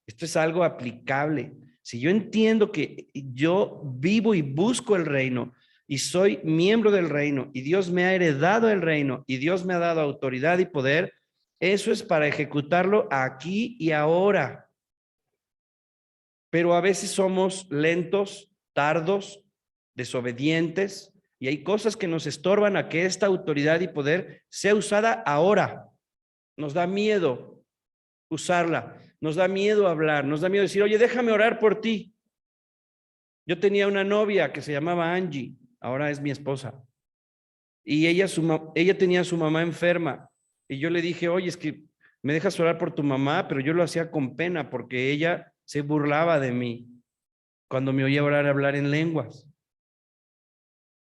Esto es algo aplicable. Si yo entiendo que yo vivo y busco el reino y soy miembro del reino y Dios me ha heredado el reino y Dios me ha dado autoridad y poder, eso es para ejecutarlo aquí y ahora. Pero a veces somos lentos, tardos, desobedientes, y hay cosas que nos estorban a que esta autoridad y poder sea usada ahora. Nos da miedo usarla, nos da miedo hablar, nos da miedo decir, oye, déjame orar por ti. Yo tenía una novia que se llamaba Angie, ahora es mi esposa, y ella tenía a su mamá enferma, y yo le dije, oye, es que me dejas orar por tu mamá, pero yo lo hacía con pena porque ella se burlaba de mí cuando me oía orar, hablar en lenguas.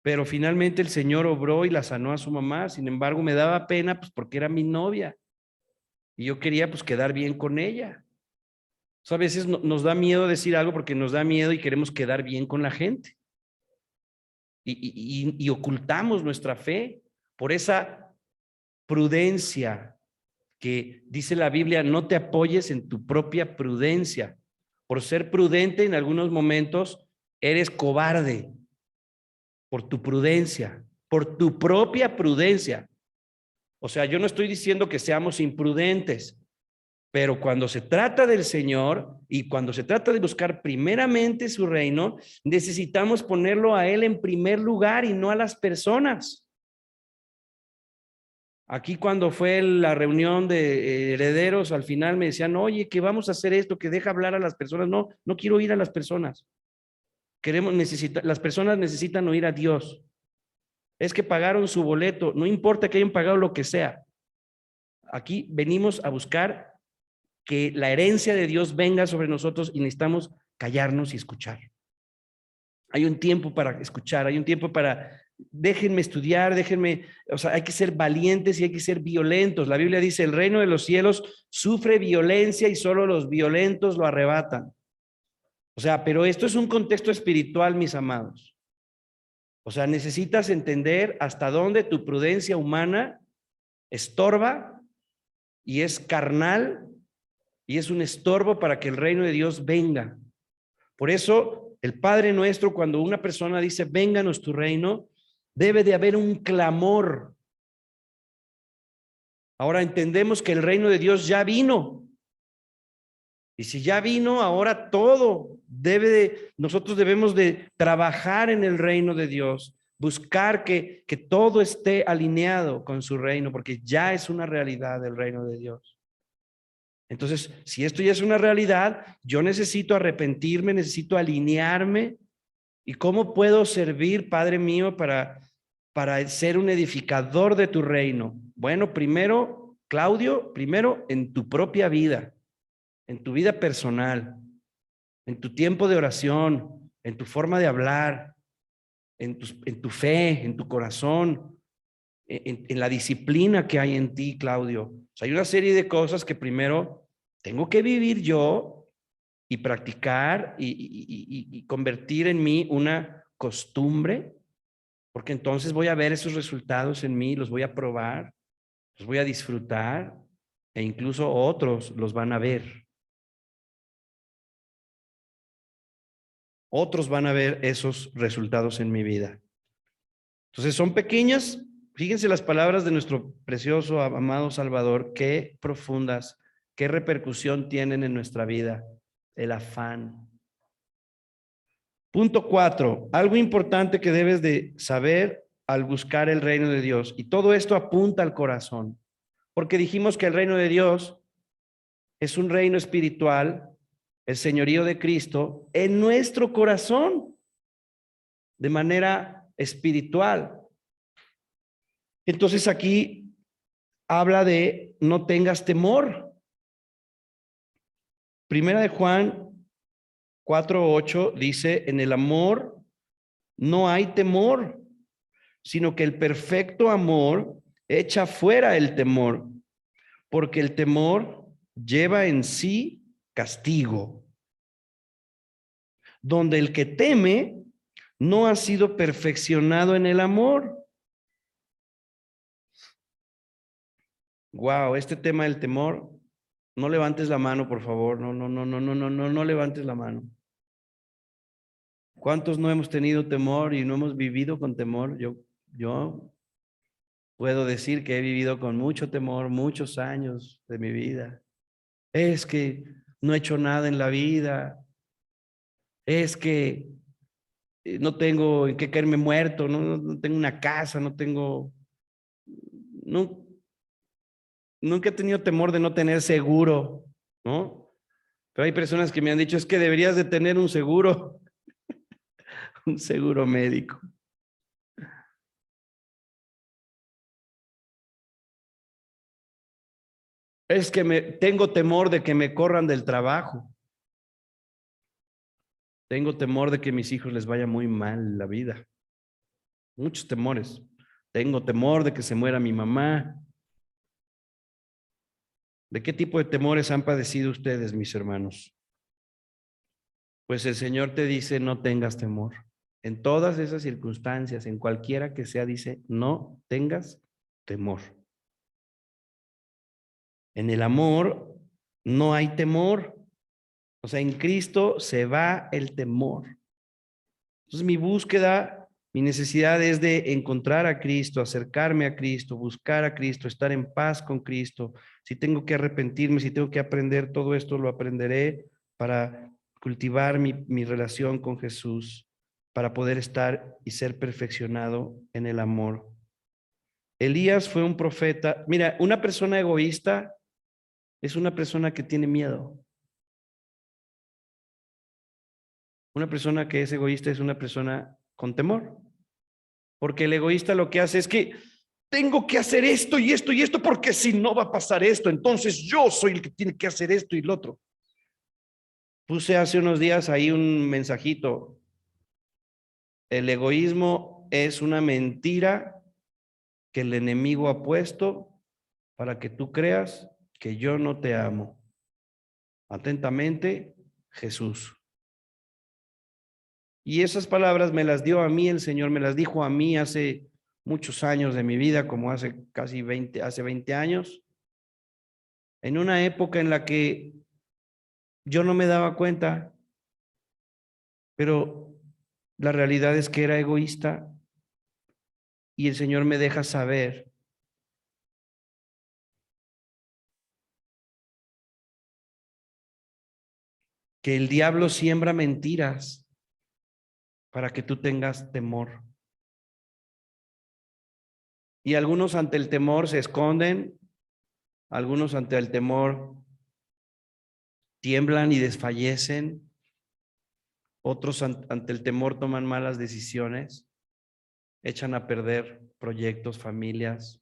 Pero finalmente el Señor obró y la sanó a su mamá. Sin embargo, me daba pena pues porque era mi novia y yo quería pues quedar bien con ella. O sea, a veces nos da miedo decir algo porque nos da miedo y queremos quedar bien con la gente. Y ocultamos nuestra fe por esa prudencia que dice la Biblia, no te apoyes en tu propia prudencia. Por ser prudente en algunos momentos eres cobarde por tu prudencia, por tu propia prudencia. O sea, yo no estoy diciendo que seamos imprudentes, pero cuando se trata del Señor y cuando se trata de buscar primeramente su reino, necesitamos ponerlo a Él en primer lugar y no a las personas. Aquí cuando fue la reunión de herederos, al final me decían, oye, que vamos a hacer esto, que deja hablar a las personas. No, no quiero ir a las personas. Las personas necesitan oír a Dios. Es que pagaron su boleto, no importa que hayan pagado lo que sea. Aquí venimos a buscar que la herencia de Dios venga sobre nosotros y necesitamos callarnos y escuchar. Hay un tiempo para escuchar, hay un tiempo para, déjenme estudiar, hay que ser valientes y hay que ser violentos. La Biblia dice, el reino de los cielos sufre violencia y solo los violentos lo arrebatan. Pero esto es un contexto espiritual, mis amados. Necesitas entender hasta dónde tu prudencia humana estorba y es carnal y es un estorbo para que el reino de Dios venga. Por eso, el Padre Nuestro, cuando una persona dice, vénganos tu reino, debe de haber un clamor. Ahora entendemos que el reino de Dios ya vino. Y si ya vino, ahora nosotros debemos de trabajar en el reino de Dios, buscar que todo esté alineado con su reino, porque ya es una realidad del reino de Dios. Entonces, si esto ya es una realidad, yo necesito arrepentirme, necesito alinearme. ¿Y cómo puedo servir, Padre mío, para ser un edificador de tu reino? Bueno, primero, Claudio, en tu propia vida, en tu vida personal, en tu tiempo de oración, en tu forma de hablar, en tu fe, en tu corazón, en la disciplina que hay en ti, Claudio. Hay una serie de cosas que primero tengo que vivir yo y practicar y convertir en mí una costumbre, porque entonces voy a ver esos resultados en mí, los voy a probar, los voy a disfrutar e incluso otros los van a ver. Otros van a ver esos resultados en mi vida. Entonces son pequeñas, fíjense las palabras de nuestro precioso, amado Salvador, qué profundas, qué repercusión tienen en nuestra vida, el afán. Punto 4, algo importante que debes de saber al buscar el reino de Dios. Y todo esto apunta al corazón, porque dijimos que el reino de Dios es un reino espiritual, el señorío de Cristo en nuestro corazón, de manera espiritual. Entonces aquí habla de no tengas temor. Primera de Juan 4:8 dice, en el amor no hay temor, sino que el perfecto amor echa fuera el temor, porque el temor lleva en sí castigo, donde el que teme no ha sido perfeccionado en el amor. Wow, este tema del temor, no levantes la mano, por favor. No levantes la mano. ¿Cuántos no hemos tenido temor y no hemos vivido con temor? Yo puedo decir que he vivido con mucho temor muchos años de mi vida. Es que no he hecho nada en la vida. Es que no tengo en qué caerme muerto, no tengo una casa, nunca he tenido temor de no tener seguro, ¿no? Pero hay personas que me han dicho, es que deberías de tener un seguro, un seguro médico. Es que tengo temor de que me corran del trabajo. Tengo temor de que a mis hijos les vaya muy mal la vida. Muchos temores. Tengo temor de que se muera mi mamá. ¿De qué tipo de temores han padecido ustedes, mis hermanos? Pues el Señor te dice, no tengas temor. En todas esas circunstancias, en cualquiera que sea, dice, no tengas temor. En el amor no hay temor. En Cristo se va el temor. Entonces mi búsqueda, mi necesidad es de encontrar a Cristo, acercarme a Cristo, buscar a Cristo, estar en paz con Cristo. Si tengo que arrepentirme, si tengo que aprender todo esto, lo aprenderé para cultivar mi relación con Jesús, para poder estar y ser perfeccionado en el amor. Elías fue un profeta. Mira, una persona egoísta es una persona que tiene miedo. Una persona que es egoísta es una persona con temor. Porque el egoísta lo que hace es que tengo que hacer esto y esto y esto, porque si no va a pasar esto, entonces yo soy el que tiene que hacer esto y lo otro. Puse hace unos días ahí un mensajito. El egoísmo es una mentira que el enemigo ha puesto para que tú creas que yo no te amo. Atentamente, Jesús. Y esas palabras me las dio a mí el Señor, me las dijo a mí hace muchos años de mi vida, como hace casi 20 años, en una época en la que yo no me daba cuenta, pero la realidad es que era egoísta y el Señor me deja saber que el diablo siembra mentiras para que tú tengas temor. Y algunos ante el temor se esconden, algunos ante el temor tiemblan y desfallecen, otros ante el temor toman malas decisiones, echan a perder proyectos, familias,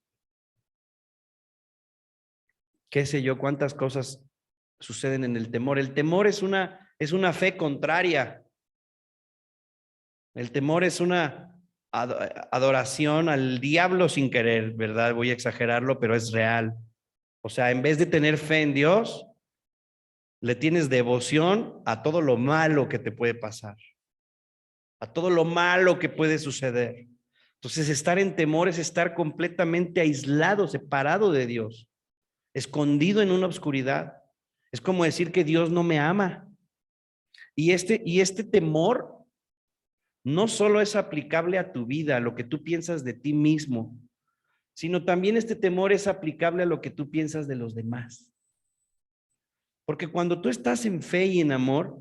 qué sé yo, cuántas cosas suceden en el temor. El temor es una fe contraria. El temor es una adoración al diablo sin querer, ¿verdad? Voy a exagerarlo, pero es real. O sea, en vez de tener fe en Dios, le tienes devoción a todo lo malo que te puede pasar, a todo lo malo que puede suceder. Entonces, estar en temor es estar completamente aislado, separado de Dios, escondido en una oscuridad. Es como decir que Dios no me ama. Y este temor no solo es aplicable a tu vida, a lo que tú piensas de ti mismo, sino también este temor es aplicable a lo que tú piensas de los demás. Porque cuando tú estás en fe y en amor,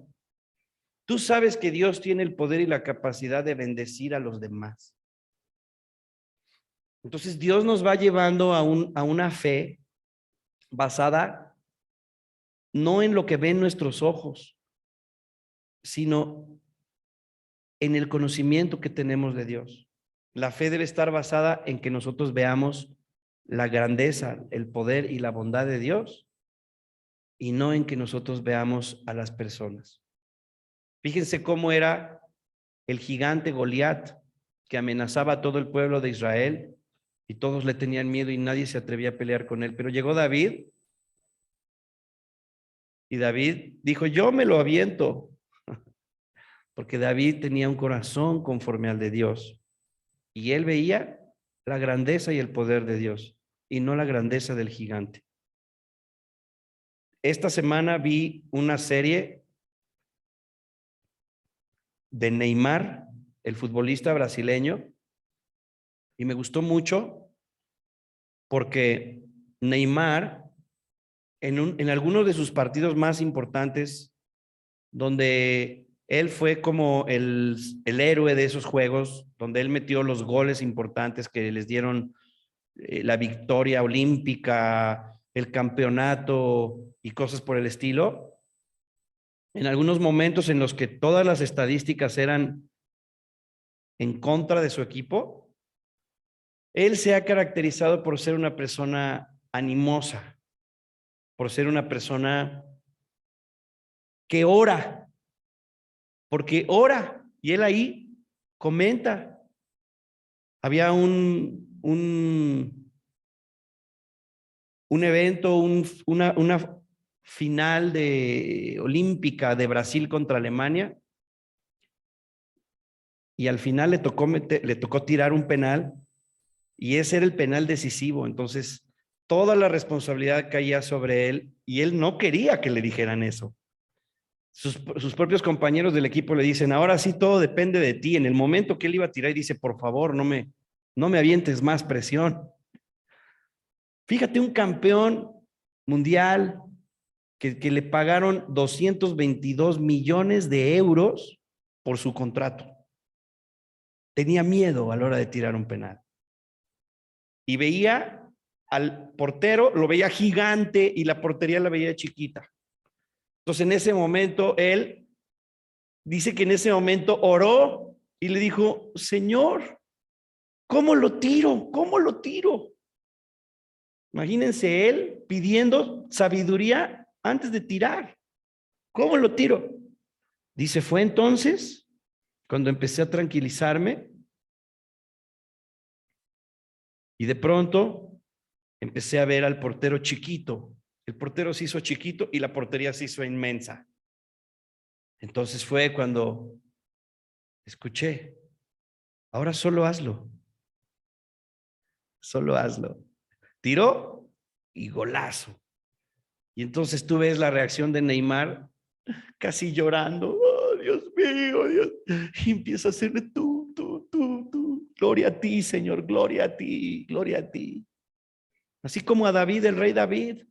tú sabes que Dios tiene el poder y la capacidad de bendecir a los demás. Entonces Dios nos va llevando a una fe basada no en lo que ven nuestros ojos, sino en el conocimiento que tenemos de Dios. La fe debe estar basada en que nosotros veamos la grandeza, el poder y la bondad de Dios y no en que nosotros veamos a las personas. Fíjense cómo era el gigante Goliat que amenazaba a todo el pueblo de Israel y todos le tenían miedo y nadie se atrevía a pelear con él. Pero llegó David y David dijo, yo me lo aviento, porque David tenía un corazón conforme al de Dios y él veía la grandeza y el poder de Dios y no la grandeza del gigante. Esta semana vi una serie de Neymar, el futbolista brasileño, y me gustó mucho porque Neymar, en algunos de sus partidos más importantes, donde él fue como el héroe de esos juegos, donde él metió los goles importantes que les dieron la victoria olímpica, el campeonato y cosas por el estilo, en algunos momentos en los que todas las estadísticas eran en contra de su equipo, él se ha caracterizado por ser una persona animosa, por ser una persona que ora, porque ora, y él ahí comenta. Había un evento, una final de olímpica de Brasil contra Alemania, y al final le tocó tirar un penal, y ese era el penal decisivo. Entonces, toda la responsabilidad caía sobre él, y él no quería que le dijeran eso. Sus propios compañeros del equipo le dicen, ahora sí todo depende de ti. En el momento que él iba a tirar, y dice, por favor, no me avientes más presión. Fíjate, un campeón mundial que le pagaron 222 millones de euros por su contrato. Tenía miedo a la hora de tirar un penal. Y veía al portero, lo veía gigante y la portería la veía chiquita. Entonces, en ese momento, él dice que en ese momento oró y le dijo, Señor, ¿cómo lo tiro? ¿Cómo lo tiro? Imagínense él pidiendo sabiduría antes de tirar. ¿Cómo lo tiro? Dice, fue entonces cuando empecé a tranquilizarme y de pronto empecé a ver al portero chiquito. El portero se hizo chiquito y la portería se hizo inmensa. Entonces fue cuando escuché, ahora solo hazlo. Solo hazlo. Tiró y golazo. Y entonces tú ves la reacción de Neymar casi llorando. Oh, Dios mío, Dios. Y empieza a hacerle tú. Gloria a ti, Señor, gloria a ti, gloria a ti. Así como a David, el rey David.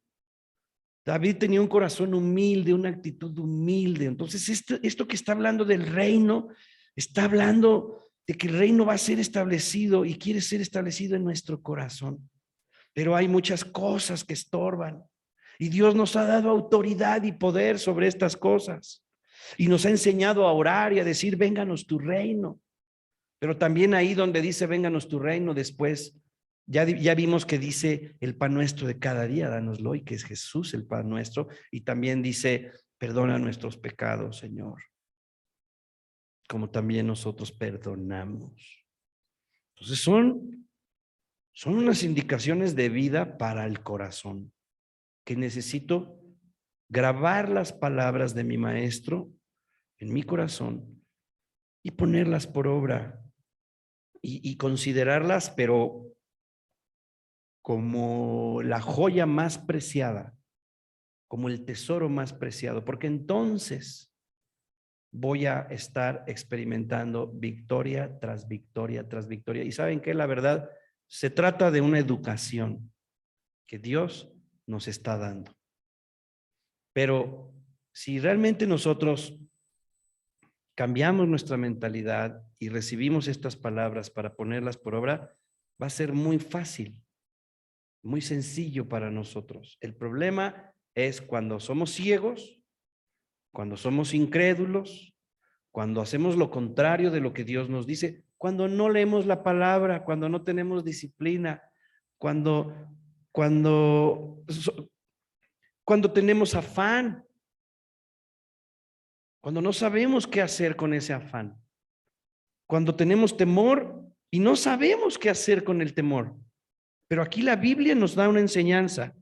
David tenía un corazón humilde, una actitud humilde. Entonces, esto que está hablando del reino, está hablando de que el reino va a ser establecido y quiere ser establecido en nuestro corazón. Pero hay muchas cosas que estorban. Y Dios nos ha dado autoridad y poder sobre estas cosas. Y nos ha enseñado a orar y a decir, vénganos tu reino. Pero también ahí donde dice, vénganos tu reino, después ya vimos que dice el pan nuestro de cada día, dánoslo, y que es Jesús el pan nuestro. Y también dice, perdona nuestros pecados, Señor, como también nosotros perdonamos. Entonces son unas indicaciones de vida para el corazón, que necesito grabar las palabras de mi maestro en mi corazón y ponerlas por obra y considerarlas, pero como la joya más preciada, como el tesoro más preciado, porque entonces voy a estar experimentando victoria tras victoria tras victoria. Y ¿saben qué? La verdad, se trata de una educación que Dios nos está dando. Pero si realmente nosotros cambiamos nuestra mentalidad y recibimos estas palabras para ponerlas por obra, va a ser muy fácil, muy sencillo para nosotros. El problema es cuando somos ciegos, cuando somos incrédulos, cuando hacemos lo contrario de lo que Dios nos dice, cuando no leemos la palabra, cuando no tenemos disciplina, cuando tenemos afán, cuando no sabemos qué hacer con ese afán, cuando tenemos temor y no sabemos qué hacer con el temor. Pero aquí la Biblia nos da una enseñanza.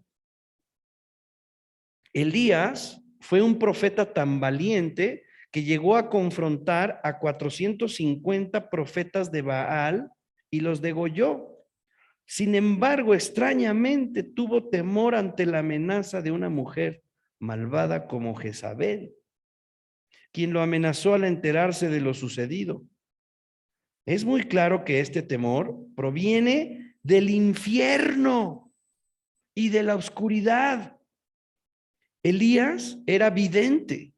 Elías fue un profeta tan valiente que llegó a confrontar a 450 profetas de Baal y los degolló. Sin embargo, extrañamente tuvo temor ante la amenaza de una mujer malvada como Jezabel, quien lo amenazó al enterarse de lo sucedido. Es muy claro que este temor proviene del infierno y de la oscuridad. Elías era vidente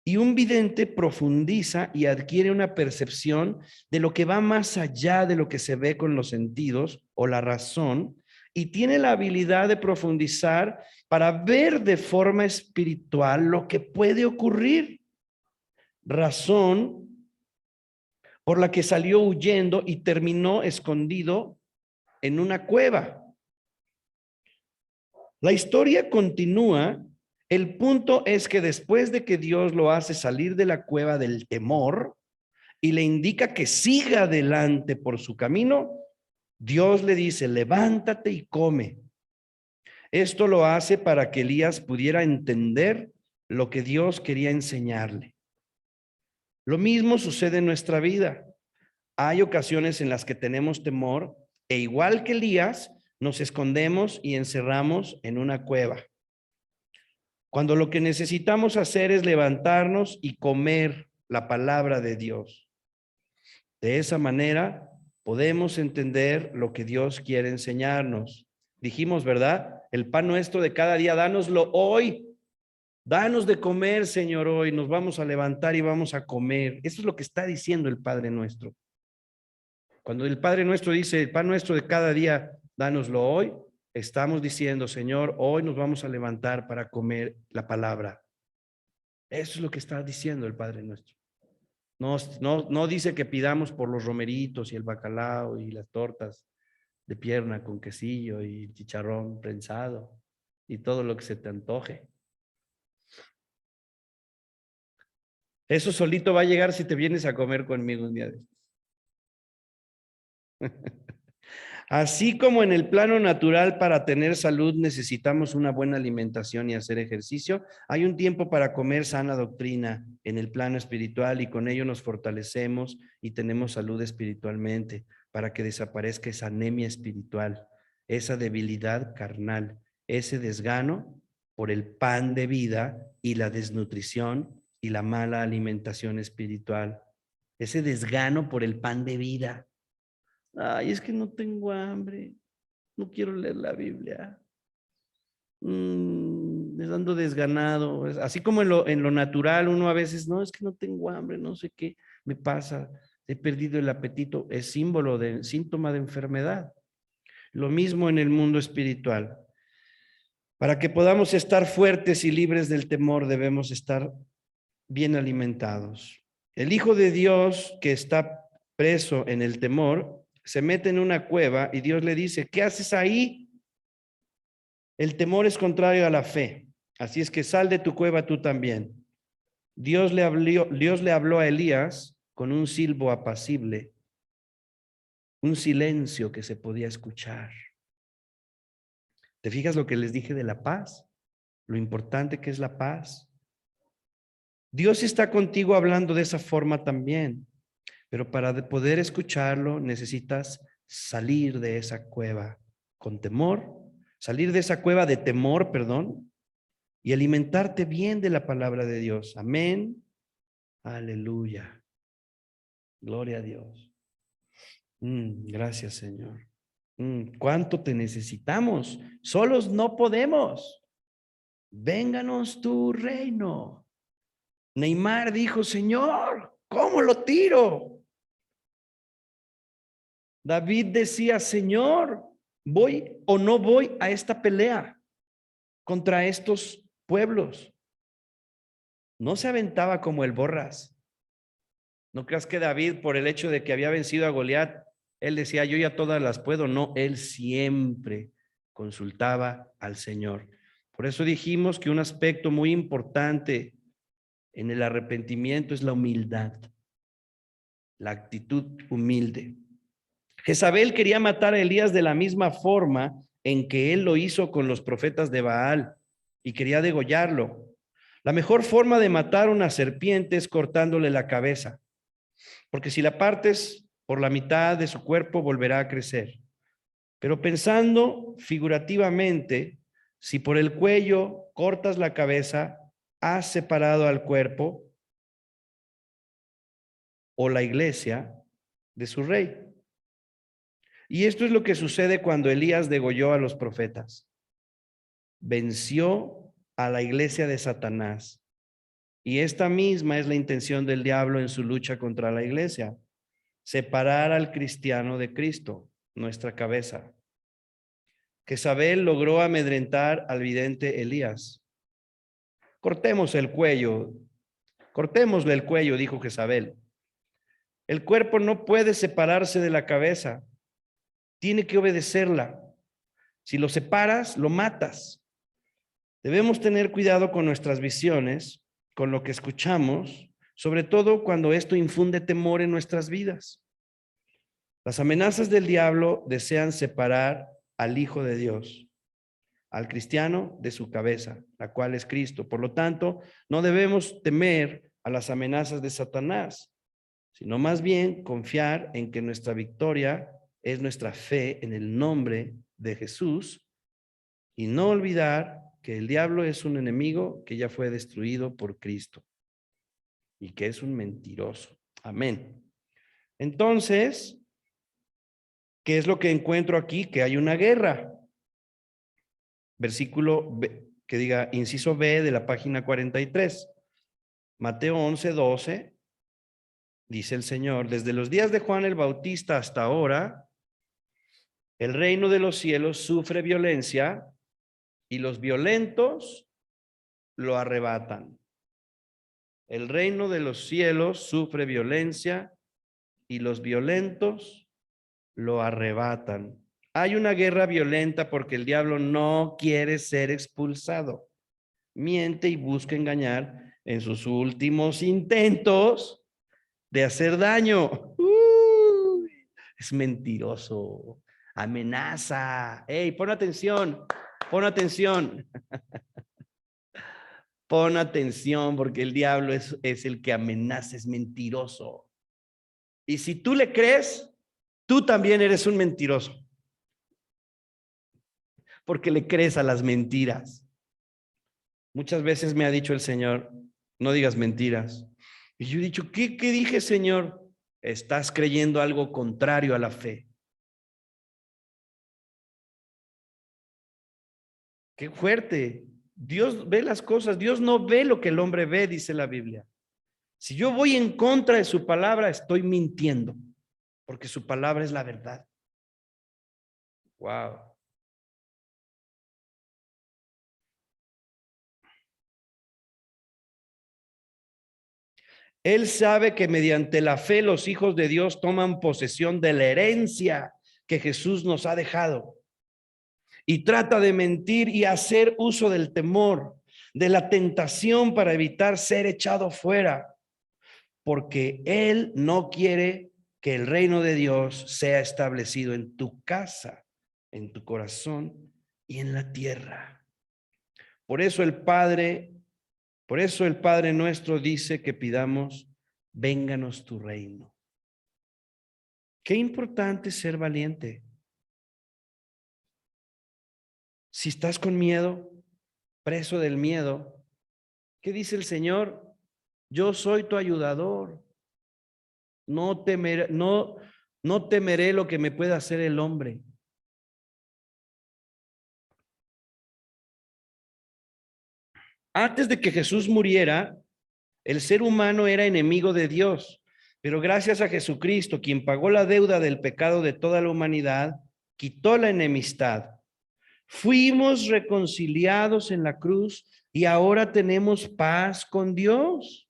y un vidente profundiza y adquiere una percepción de lo que va más allá de lo que se ve con los sentidos o la razón y tiene la habilidad de profundizar para ver de forma espiritual lo que puede ocurrir. Razón por la que salió huyendo y terminó escondido en una cueva. La historia continúa. El punto es que después de que Dios lo hace salir de la cueva del temor y le indica que siga adelante por su camino, Dios le dice, levántate y come. Esto lo hace para que Elías pudiera entender lo que Dios quería enseñarle. Lo mismo sucede en nuestra vida. Hay ocasiones en las que tenemos temor e igual que Elías, nos escondemos y encerramos en una cueva. Cuando lo que necesitamos hacer es levantarnos y comer la palabra de Dios. De esa manera podemos entender lo que Dios quiere enseñarnos. Dijimos, ¿verdad? El pan nuestro de cada día, dánoslo hoy. Danos de comer, Señor, hoy. Nos vamos a levantar y vamos a comer. Eso es lo que está diciendo el Padre nuestro. Cuando el Padre nuestro dice, el pan nuestro de cada día, dánoslo hoy, estamos diciendo, Señor, hoy nos vamos a levantar para comer la palabra. Eso es lo que está diciendo el Padre nuestro. No dice que pidamos por los romeritos y el bacalao y las tortas de pierna con quesillo y chicharrón prensado y todo lo que se te antoje. Eso solito va a llegar si te vienes a comer conmigo un día de estos. Así como en el plano natural para tener salud necesitamos una buena alimentación y hacer ejercicio, hay un tiempo para comer sana doctrina en el plano espiritual y con ello nos fortalecemos y tenemos salud espiritualmente para que desaparezca esa anemia espiritual, esa debilidad carnal, ese desgano por el pan de vida y la desnutrición y la mala alimentación espiritual, ese desgano por el pan de vida. Ay, es que no tengo hambre, no quiero leer la Biblia. Ando desganado. Así como en lo natural, uno a veces, no, es que no tengo hambre, no sé qué me pasa, he perdido el apetito, es síntoma de enfermedad. Lo mismo en el mundo espiritual. Para que podamos estar fuertes y libres del temor, debemos estar bien alimentados. El Hijo de Dios que está preso en el temor se mete en una cueva y Dios le dice, ¿qué haces ahí? El temor es contrario a la fe. Así es que sal de tu cueva tú también. Dios le habló a Elías con un silbo apacible, un silencio que se podía escuchar. ¿Te fijas lo que les dije de la paz? Lo importante que es la paz. Dios está contigo hablando de esa forma también. Pero para poder escucharlo necesitas salir de esa cueva con temor, salir de esa cueva de temor, perdón, y alimentarte bien de la palabra de Dios. Amén. Aleluya. Gloria a Dios. Gracias, Señor. ¿Cuánto te necesitamos? Solos no podemos. Vénganos tu reino. Neymar dijo, Señor, ¿cómo lo tiro? David decía, Señor, ¿voy o no voy a esta pelea contra estos pueblos? No se aventaba como el Borras. No creas que David, por el hecho de que había vencido a Goliat, él decía, yo ya todas las puedo. No, él siempre consultaba al Señor. Por eso dijimos que un aspecto muy importante en el arrepentimiento es la humildad, la actitud humilde. Jezabel quería matar a Elías de la misma forma en que él lo hizo con los profetas de Baal y quería degollarlo. La mejor forma de matar una serpiente es cortándole la cabeza, porque si la partes por la mitad de su cuerpo volverá a crecer. Pero pensando figurativamente, si por el cuello cortas la cabeza, has separado al cuerpo o la iglesia de su rey. Y esto es lo que sucede cuando Elías degolló a los profetas. Venció a la iglesia de Satanás. Y esta misma es la intención del diablo en su lucha contra la iglesia. Separar al cristiano de Cristo, nuestra cabeza. Jezabel logró amedrentar al vidente Elías. Cortémosle el cuello, dijo Jezabel. El cuerpo no puede separarse de la cabeza. Tiene que obedecerla. Si lo separas, lo matas. Debemos tener cuidado con nuestras visiones, con lo que escuchamos, sobre todo cuando esto infunde temor en nuestras vidas. Las amenazas del diablo desean separar al Hijo de Dios, al cristiano, de su cabeza, la cual es Cristo. Por lo tanto, no debemos temer a las amenazas de Satanás, sino más bien confiar en que nuestra victoria es nuestra fe en el nombre de Jesús y no olvidar que el diablo es un enemigo que ya fue destruido por Cristo y que es un mentiroso. Amén. Entonces, ¿qué es lo que encuentro aquí? Que hay una guerra. Versículo B, que diga inciso B de la página 43. Mateo 11:12, dice el Señor, desde los días de Juan el Bautista hasta ahora, el reino de los cielos sufre violencia y los violentos lo arrebatan. El reino de los cielos sufre violencia y los violentos lo arrebatan. Hay una guerra violenta porque el diablo no quiere ser expulsado. Miente y busca engañar en sus últimos intentos de hacer daño. Es mentiroso. Amenaza. Hey, pon atención. Pon atención. Pon atención porque el diablo es el que amenaza, es mentiroso. Y si tú le crees, tú también eres un mentiroso. Porque le crees a las mentiras. Muchas veces me ha dicho el Señor, no digas mentiras. Y yo he dicho, ¿qué dije, Señor? Estás creyendo algo contrario a la fe. Qué fuerte. Dios ve las cosas. Dios no ve lo que el hombre ve, dice la Biblia. Si yo voy en contra de su palabra, estoy mintiendo, porque su palabra es la verdad. Wow. Él sabe que mediante la fe los hijos de Dios toman posesión de la herencia que Jesús nos ha dejado. Y trata de mentir y hacer uso del temor, de la tentación para evitar ser echado fuera, porque Él no quiere que el reino de Dios sea establecido en tu casa, en tu corazón y en la tierra. Por eso el Padre nuestro dice que pidamos, vénganos tu reino. Qué importante ser valiente. Si estás con miedo, preso del miedo, ¿qué dice el Señor? Yo soy tu ayudador. No temeré lo que me pueda hacer el hombre. Antes de que Jesús muriera, el ser humano era enemigo de Dios, pero gracias a Jesucristo, quien pagó la deuda del pecado de toda la humanidad, quitó la enemistad. Fuimos reconciliados en la cruz y ahora tenemos paz con Dios.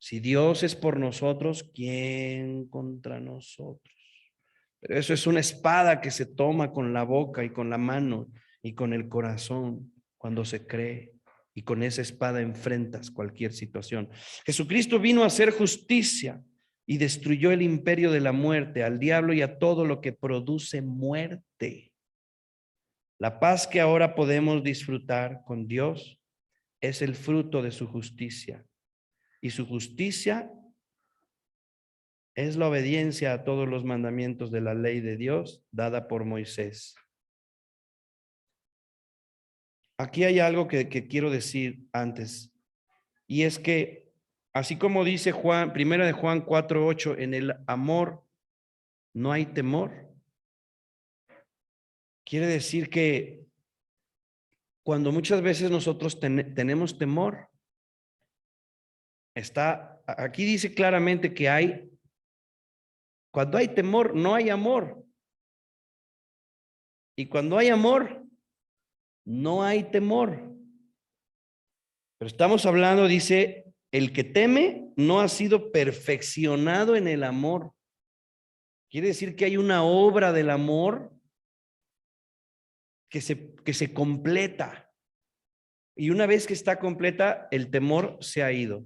Si Dios es por nosotros, ¿quién contra nosotros? Pero eso es una espada que se toma con la boca y con la mano y con el corazón cuando se cree. Y con esa espada enfrentas cualquier situación. Jesucristo vino a hacer justicia y destruyó el imperio de la muerte, al diablo y a todo lo que produce muerte. La paz que ahora podemos disfrutar con Dios es el fruto de su justicia. Y su justicia es la obediencia a todos los mandamientos de la ley de Dios dada por Moisés. Aquí hay algo que quiero decir antes, y es que así como dice Juan, primera de Juan 4:8, en el amor no hay temor. Quiere decir que cuando muchas veces nosotros tenemos temor, aquí dice claramente que cuando hay temor, no hay amor. Y cuando hay amor, no hay temor. Pero estamos hablando, dice, el que teme no ha sido perfeccionado en el amor. Quiere decir que hay una obra del amor que se completa. Y una vez que está completa, el temor se ha ido.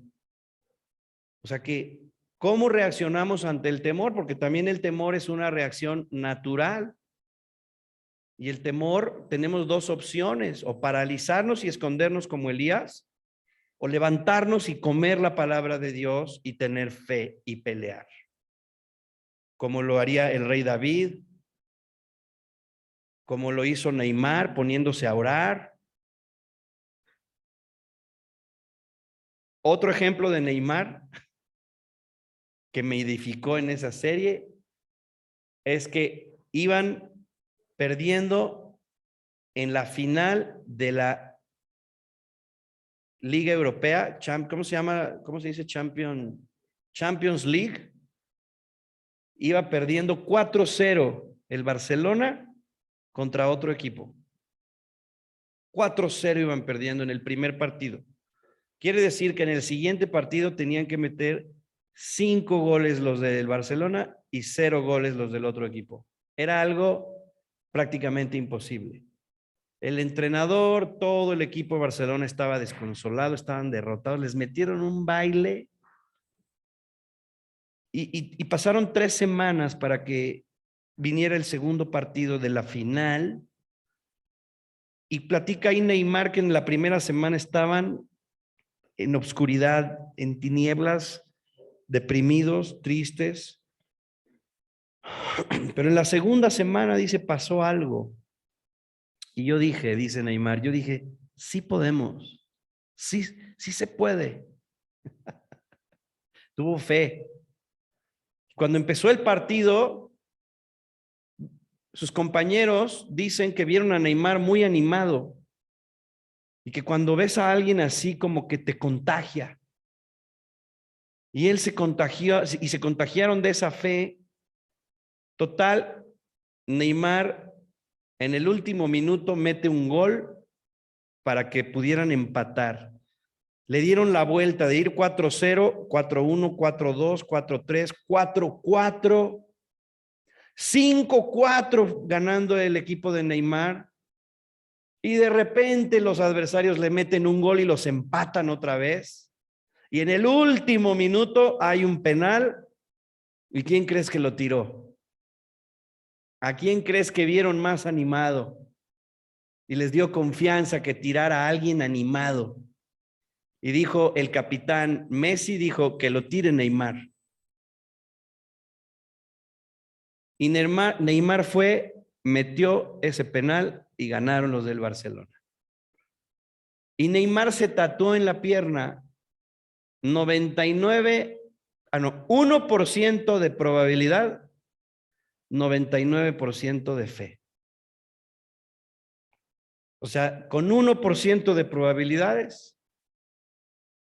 O sea que, ¿cómo reaccionamos ante el temor? Porque también el temor es una reacción natural. Y el temor, tenemos dos opciones: o paralizarnos y escondernos como Elías, o levantarnos y comer la palabra de Dios y tener fe y pelear, como lo haría el rey David, como lo hizo Neymar poniéndose a orar. Otro ejemplo de Neymar que me edificó en esa serie es que iban perdiendo en la final de la Liga Europea, ¿cómo se llama? ¿Cómo se dice? Champions League. Iba perdiendo 4-0 el Barcelona contra otro equipo. 4-0 iban perdiendo en el primer partido. Quiere decir que en el siguiente partido tenían que meter 5 goles los del Barcelona y 0 goles los del otro equipo. Era algo prácticamente imposible. El entrenador, todo el equipo de Barcelona estaba desconsolado, estaban derrotados, les metieron un baile y pasaron 3 semanas para que viniera el segundo partido de la final. Y platica ahí Neymar que en la primera semana estaban en obscuridad, en tinieblas, deprimidos, tristes. Pero en la segunda semana, dice, pasó algo. Y yo dije, dice Neymar, yo dije, sí podemos, sí se puede. Tuvo fe. Cuando empezó el partido, sus compañeros dicen que vieron a Neymar muy animado y que cuando ves a alguien así como que te contagia. Y él se contagió y se contagiaron de esa fe. Total, Neymar en el último minuto mete un gol para que pudieran empatar. Le dieron la vuelta de ir 4-0, 4-1, 4-2, 4-3, 4-4, 5-4 ganando el equipo de Neymar. Y de repente los adversarios le meten un gol y los empatan otra vez. Y en el último minuto hay un penal. ¿Y quién crees que lo tiró? ¿A quién crees que vieron más animado? Y les dio confianza que tirara a alguien animado. Y dijo el capitán Messi, dijo que lo tire Neymar. Y Neymar fue, metió ese penal y ganaron los del Barcelona. Y Neymar se tatuó en la pierna 1% de probabilidad, 99% de fe. O sea, con 1% de probabilidades,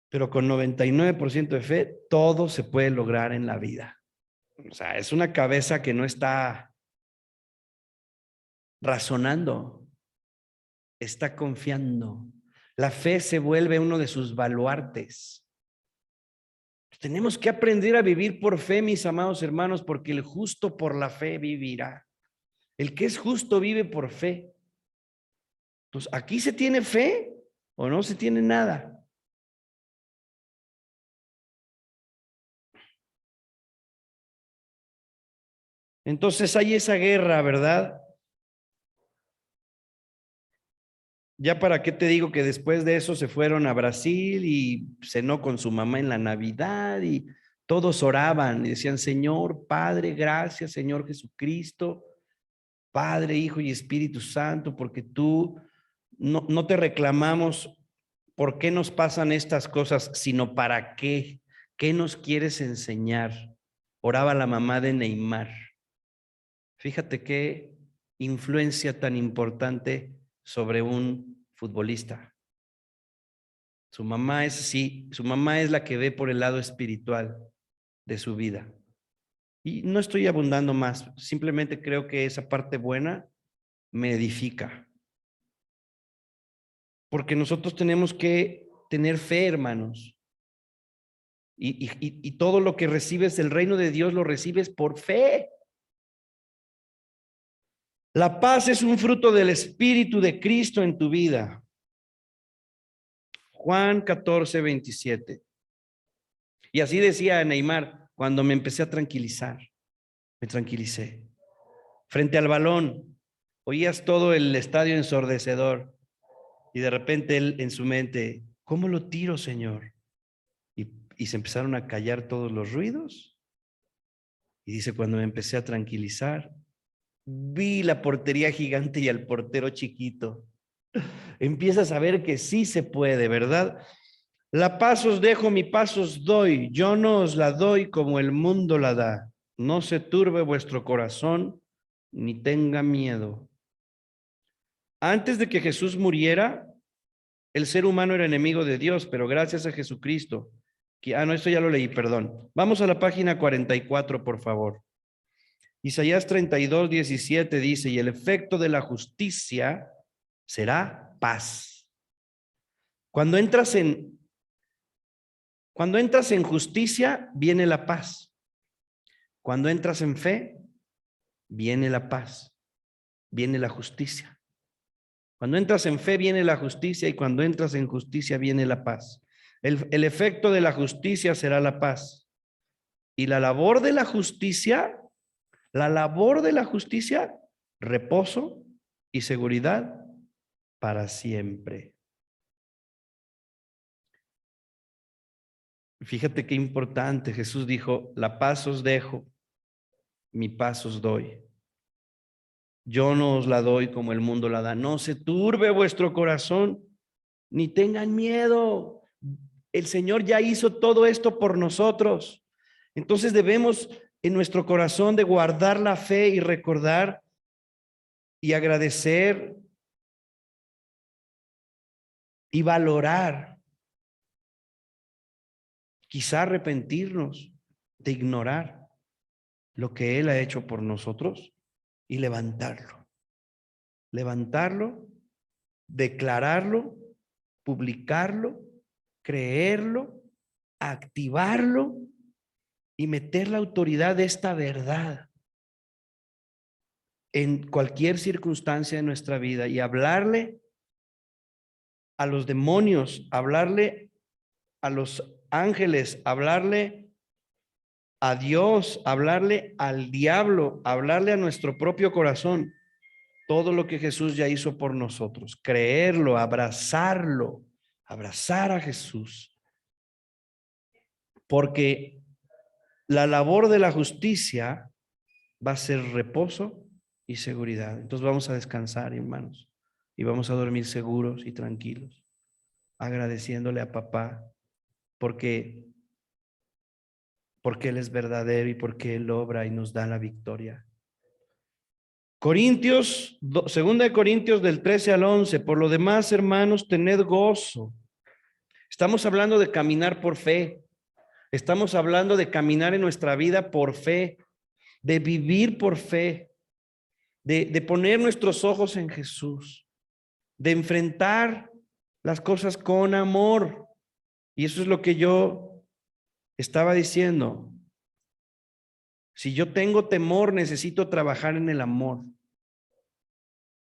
pero con 99% de fe, todo se puede lograr en la vida. O sea, es una cabeza que no está razonando, está confiando. La fe se vuelve uno de sus baluartes. Tenemos que aprender a vivir por fe, mis amados hermanos, porque el justo por la fe vivirá. El que es justo vive por fe. Entonces, ¿aquí se tiene fe o no se tiene nada? Entonces hay esa guerra, ¿verdad? Ya para qué te digo que después de eso se fueron a Brasil y cenó con su mamá en la Navidad y todos oraban y decían, Señor, Padre, gracias, Señor Jesucristo, Padre, Hijo y Espíritu Santo, porque tú no te reclamamos por qué nos pasan estas cosas, sino para qué nos quieres enseñar. Oraba la mamá de Neymar. Fíjate qué influencia tan importante sobre un futbolista. Su mamá es la que ve por el lado espiritual de su vida. Y no estoy abundando más, simplemente creo que esa parte buena me edifica. Porque nosotros tenemos que tener fe, hermanos. Y todo lo que recibes del reino de Dios lo recibes por fe. La paz es un fruto del Espíritu de Cristo en tu vida. Juan 14:27. Y así decía Neymar, cuando me empecé a tranquilizar, me tranquilicé. Frente al balón, oías todo el estadio ensordecedor y de repente él en su mente, ¿cómo lo tiro, Señor? Y se empezaron a callar todos los ruidos. Y dice, cuando me empecé a tranquilizar, vi la portería gigante y al portero chiquito. Empiezas a ver que sí se puede, ¿verdad? La paz os dejo, mi paz os doy. Yo no os la doy como el mundo la da. No se turbe vuestro corazón, ni tenga miedo. Antes de que Jesús muriera, el ser humano era enemigo de Dios, pero gracias a Jesucristo, no, esto ya lo leí, perdón. Vamos a la página 44, por favor. Isaías 32:17 dice, y el efecto de la justicia será paz. Cuando entras en Cuando entras en justicia, viene la paz. Cuando entras en fe, viene la paz, viene la justicia. Cuando entras en fe, viene la justicia, y cuando entras en justicia, viene la paz. El efecto de la justicia será la paz. Y la labor de la justicia, reposo y seguridad para siempre. Fíjate qué importante. Jesús dijo: la paz os dejo, mi paz os doy. Yo no os la doy como el mundo la da. No se turbe vuestro corazón, ni tengan miedo. El Señor ya hizo todo esto por nosotros. Entonces debemos en nuestro corazón de guardar la fe y recordar y agradecer y valorar. Quizá arrepentirnos de ignorar lo que Él ha hecho por nosotros y levantarlo. Levantarlo, declararlo, publicarlo, creerlo, activarlo y meter la autoridad de esta verdad en cualquier circunstancia de nuestra vida y hablarle a los demonios, hablarle a los ángeles, hablarle a Dios, hablarle al diablo, hablarle a nuestro propio corazón, todo lo que Jesús ya hizo por nosotros, creerlo, abrazarlo, abrazar a Jesús, porque la labor de la justicia va a ser reposo y seguridad. Entonces vamos a descansar, hermanos, y vamos a dormir seguros y tranquilos, agradeciéndole a papá porque Él es verdadero y porque Él obra y nos da la victoria. Segunda de Corintios del 13 al 11. Por lo demás, hermanos, tened gozo. Estamos hablando de caminar por fe. Estamos hablando de caminar en nuestra vida por fe, de vivir por fe, de poner nuestros ojos en Jesús, de enfrentar las cosas con amor. Y eso es lo que yo estaba diciendo. Si yo tengo temor, necesito trabajar en el amor.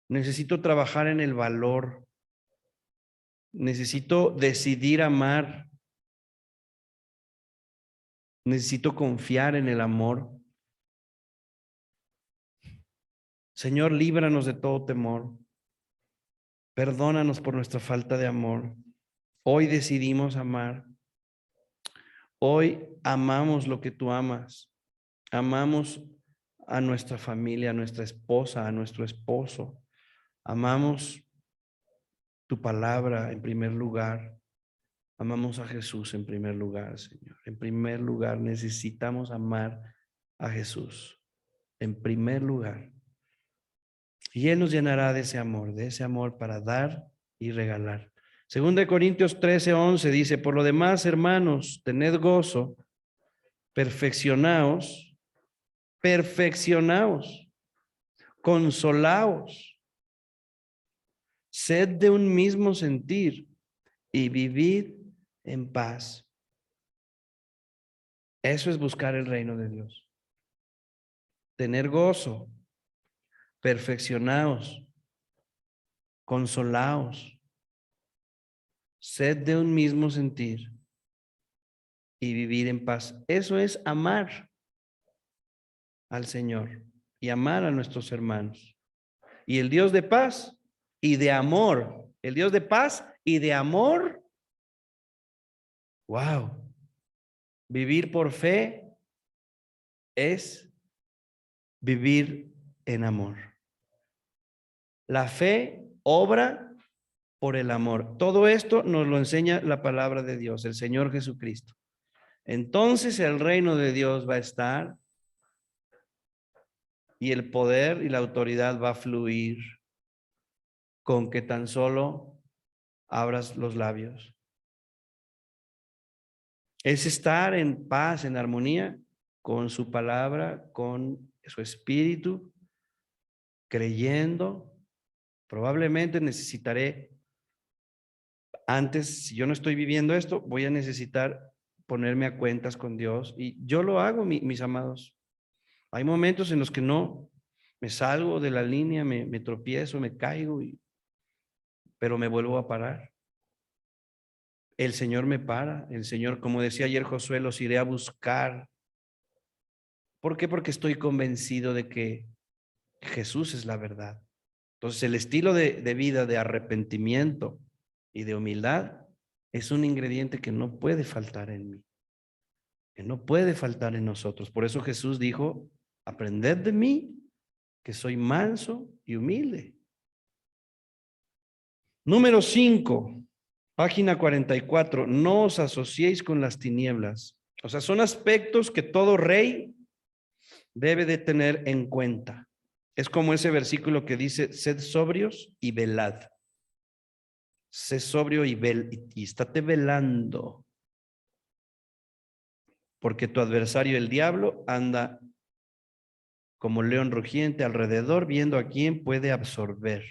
Necesito trabajar en el valor. Necesito decidir amar. Necesito confiar en el amor. Señor, líbranos de todo temor. Perdónanos por nuestra falta de amor. Hoy decidimos amar. Hoy amamos lo que tú amas. Amamos a nuestra familia, a nuestra esposa, a nuestro esposo. Amamos tu palabra en primer lugar. Amamos a Jesús en primer lugar, Señor. En primer lugar, necesitamos amar a Jesús. En primer lugar. Y Él nos llenará de ese amor para dar y regalar. Segunda de Corintios 13:11 dice: por lo demás, hermanos, tened gozo, perfeccionaos, consolaos, sed de un mismo sentir y vivid en paz. Eso es buscar el reino de Dios. Tener gozo, perfeccionaos, consolaos, sed de un mismo sentir y vivir en paz. Eso es amar al Señor y amar a nuestros hermanos. Y el Dios de paz y de amor, el Dios de paz y de amor. Wow. Vivir por fe es vivir en amor. La fe obra por el amor. Todo esto nos lo enseña la palabra de Dios, el Señor Jesucristo. Entonces el reino de Dios va a estar y el poder y la autoridad va a fluir con que tan solo abras los labios. Es estar en paz, en armonía con su palabra, con su espíritu, creyendo. Probablemente necesitaré, antes, si yo no estoy viviendo esto, voy a necesitar ponerme a cuentas con Dios. Y yo lo hago, mis amados. Hay momentos en los que no, me salgo de la línea, me tropiezo, me caigo, pero me vuelvo a parar. El Señor me para, el Señor, como decía ayer Josué, los iré a buscar. ¿Por qué? Porque estoy convencido de que Jesús es la verdad. Entonces, el estilo de vida de arrepentimiento y de humildad es un ingrediente que no puede faltar en mí, que no puede faltar en nosotros. Por eso Jesús dijo, aprended de mí, que soy manso y humilde. Número 5, página 44, no os asociéis con las tinieblas. O sea, son aspectos que todo rey debe de tener en cuenta. Es como ese versículo que dice, sed sobrios y velad. Sé sobrio y estate velando. Porque tu adversario, el diablo, anda como león rugiente alrededor, viendo a quién puede absorber.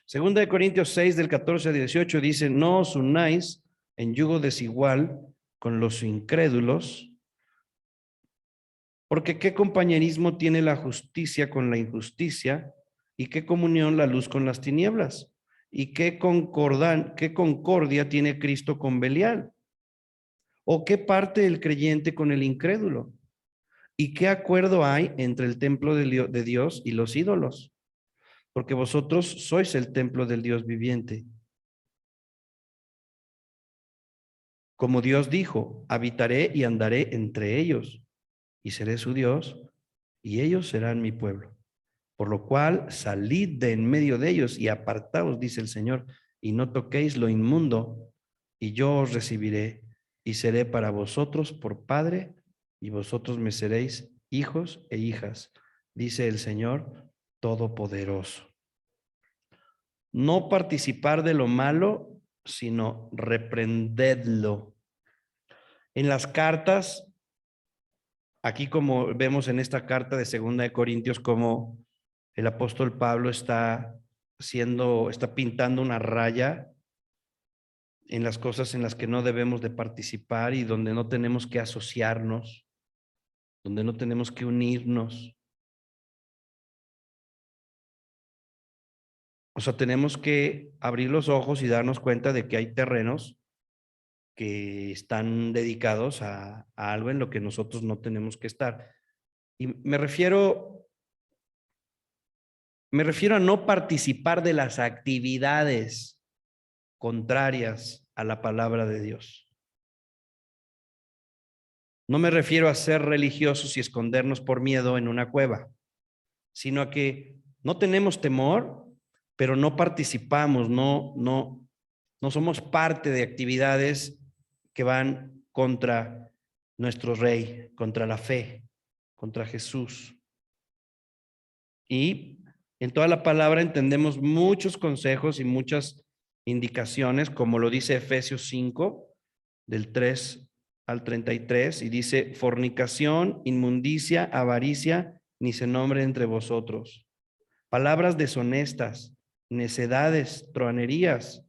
Segunda de Corintios 6, del 14 al 18, dice, no os unáis en yugo desigual con los incrédulos, porque qué compañerismo tiene la justicia con la injusticia, y qué comunión la luz con las tinieblas, y qué concordia tiene Cristo con Belial, o qué parte el creyente con el incrédulo, y qué acuerdo hay entre el templo de Dios y los ídolos, porque vosotros sois el templo del Dios viviente. Como Dios dijo, habitaré y andaré entre ellos, y seré su Dios, y ellos serán mi pueblo. Por lo cual, salid de en medio de ellos y apartaos, dice el Señor, y no toquéis lo inmundo, y yo os recibiré, y seré para vosotros por Padre, y vosotros me seréis hijos e hijas, dice el Señor Todopoderoso. No participar de lo malo, sino reprendedlo. En las cartas, aquí como vemos en esta carta de 2 de Corintios, como el apóstol Pablo está pintando una raya en las cosas en las que no debemos de participar y donde no tenemos que asociarnos, donde no tenemos que unirnos. O sea, tenemos que abrir los ojos y darnos cuenta de que hay terrenos que están dedicados a algo en lo que nosotros no tenemos que estar. Y me refiero a no participar de las actividades contrarias a la palabra de Dios. No me refiero a ser religiosos y escondernos por miedo en una cueva, sino a que no tenemos temor, pero no participamos, no somos parte de actividades que van contra nuestro Rey, contra la fe, contra Jesús. Y en toda la palabra entendemos muchos consejos y muchas indicaciones, como lo dice Efesios 5, del 3 al 33, y dice, fornicación, inmundicia, avaricia, ni se nombre entre vosotros. Palabras deshonestas, necedades, truanerías,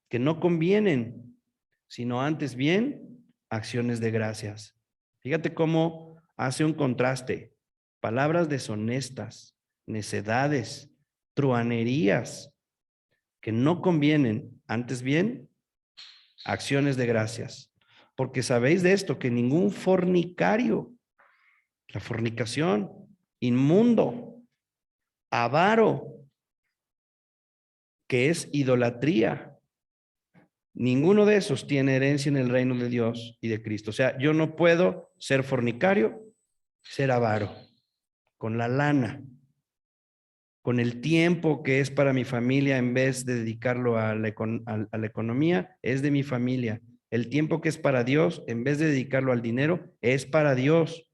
que no convienen, sino antes bien, acciones de gracias. Fíjate cómo hace un contraste. Palabras deshonestas, necedades, truanerías, que no convienen, antes bien, acciones de gracias. Porque sabéis de esto, que ningún fornicario, la fornicación, inmundo, avaro, que es idolatría, ninguno de esos tiene herencia en el reino de Dios y de Cristo. O sea, yo no puedo ser fornicario, ser avaro, con la lana, con el tiempo que es para mi familia, en vez de dedicarlo a la economía, es de mi familia. El tiempo que es para Dios, en vez de dedicarlo al dinero, es para Dios.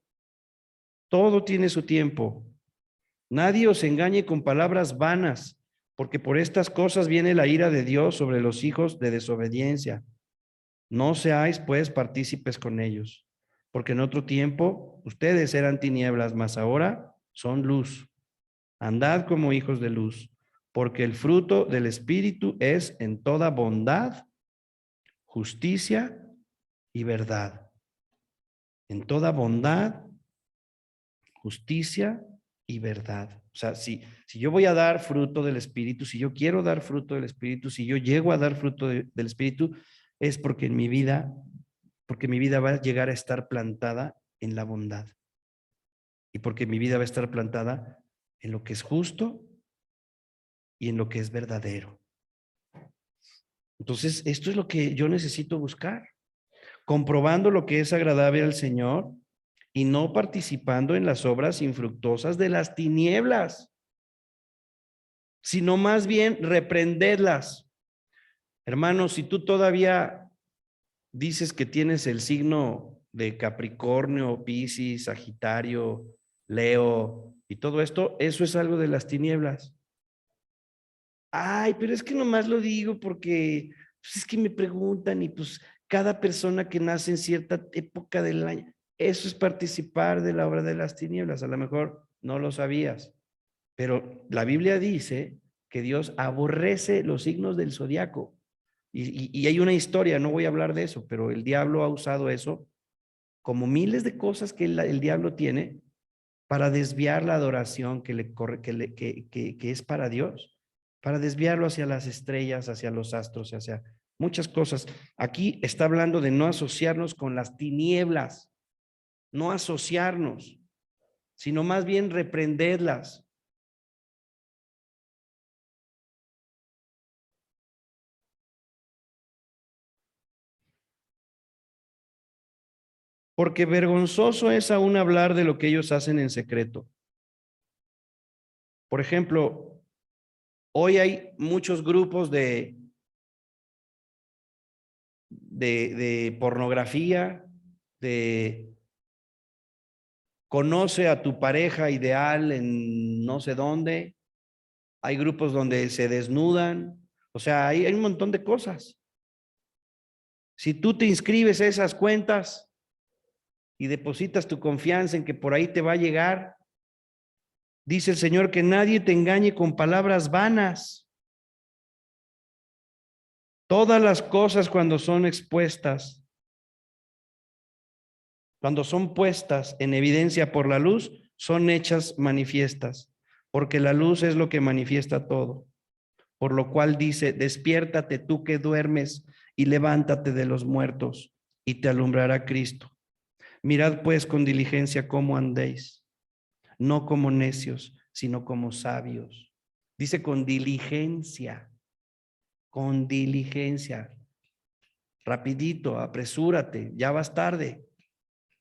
Todo tiene su tiempo. Nadie os engañe con palabras vanas, porque por estas cosas viene la ira de Dios sobre los hijos de desobediencia. No seáis, pues, partícipes con ellos, porque en otro tiempo ustedes eran tinieblas, mas ahora son luz. Andad como hijos de luz, porque el fruto del Espíritu es en toda bondad, justicia y verdad. En toda bondad, justicia y verdad. O sea, si yo voy a dar fruto del Espíritu, si yo quiero dar fruto del Espíritu, si yo llego a dar fruto del Espíritu, es porque mi vida va a llegar a estar plantada en la bondad. Y porque mi vida va a estar plantada en lo que es justo y en lo que es verdadero. Entonces, esto es lo que yo necesito buscar, comprobando lo que es agradable al Señor y no participando en las obras infructuosas de las tinieblas, sino más bien reprenderlas. Hermanos, si tú todavía dices que tienes el signo de Capricornio, Piscis, Sagitario, Leo y todo esto, eso es algo de las tinieblas. Ay, pero es que nomás lo digo porque pues es que me preguntan y pues cada persona que nace en cierta época del año, eso es participar de la obra de las tinieblas. A lo mejor no lo sabías, pero la Biblia dice que Dios aborrece los signos del zodiaco. Y hay una historia, no voy a hablar de eso, pero el diablo ha usado eso como miles de cosas que el diablo tiene para desviar la adoración que le corre, que es para Dios, para desviarlo hacia las estrellas, hacia los astros, hacia muchas cosas. Aquí está hablando de no asociarnos con las tinieblas, no asociarnos, sino más bien reprenderlas. Porque vergonzoso es aún hablar de lo que ellos hacen en secreto. Por ejemplo, hoy hay muchos grupos de pornografía, de conoce a tu pareja ideal en no sé dónde. Hay grupos donde se desnudan. O sea, hay un montón de cosas. Si tú te inscribes a esas cuentas y depositas tu confianza en que por ahí te va a llegar, dice el Señor que nadie te engañe con palabras vanas. Todas las cosas cuando son expuestas, cuando son puestas en evidencia por la luz, son hechas manifiestas, porque la luz es lo que manifiesta todo. Por lo cual dice, despiértate tú que duermes y levántate de los muertos y te alumbrará Cristo. Mirad pues con diligencia cómo andéis, no como necios, sino como sabios. Dice con diligencia, con diligencia. Rapidito, apresúrate, ya vas tarde.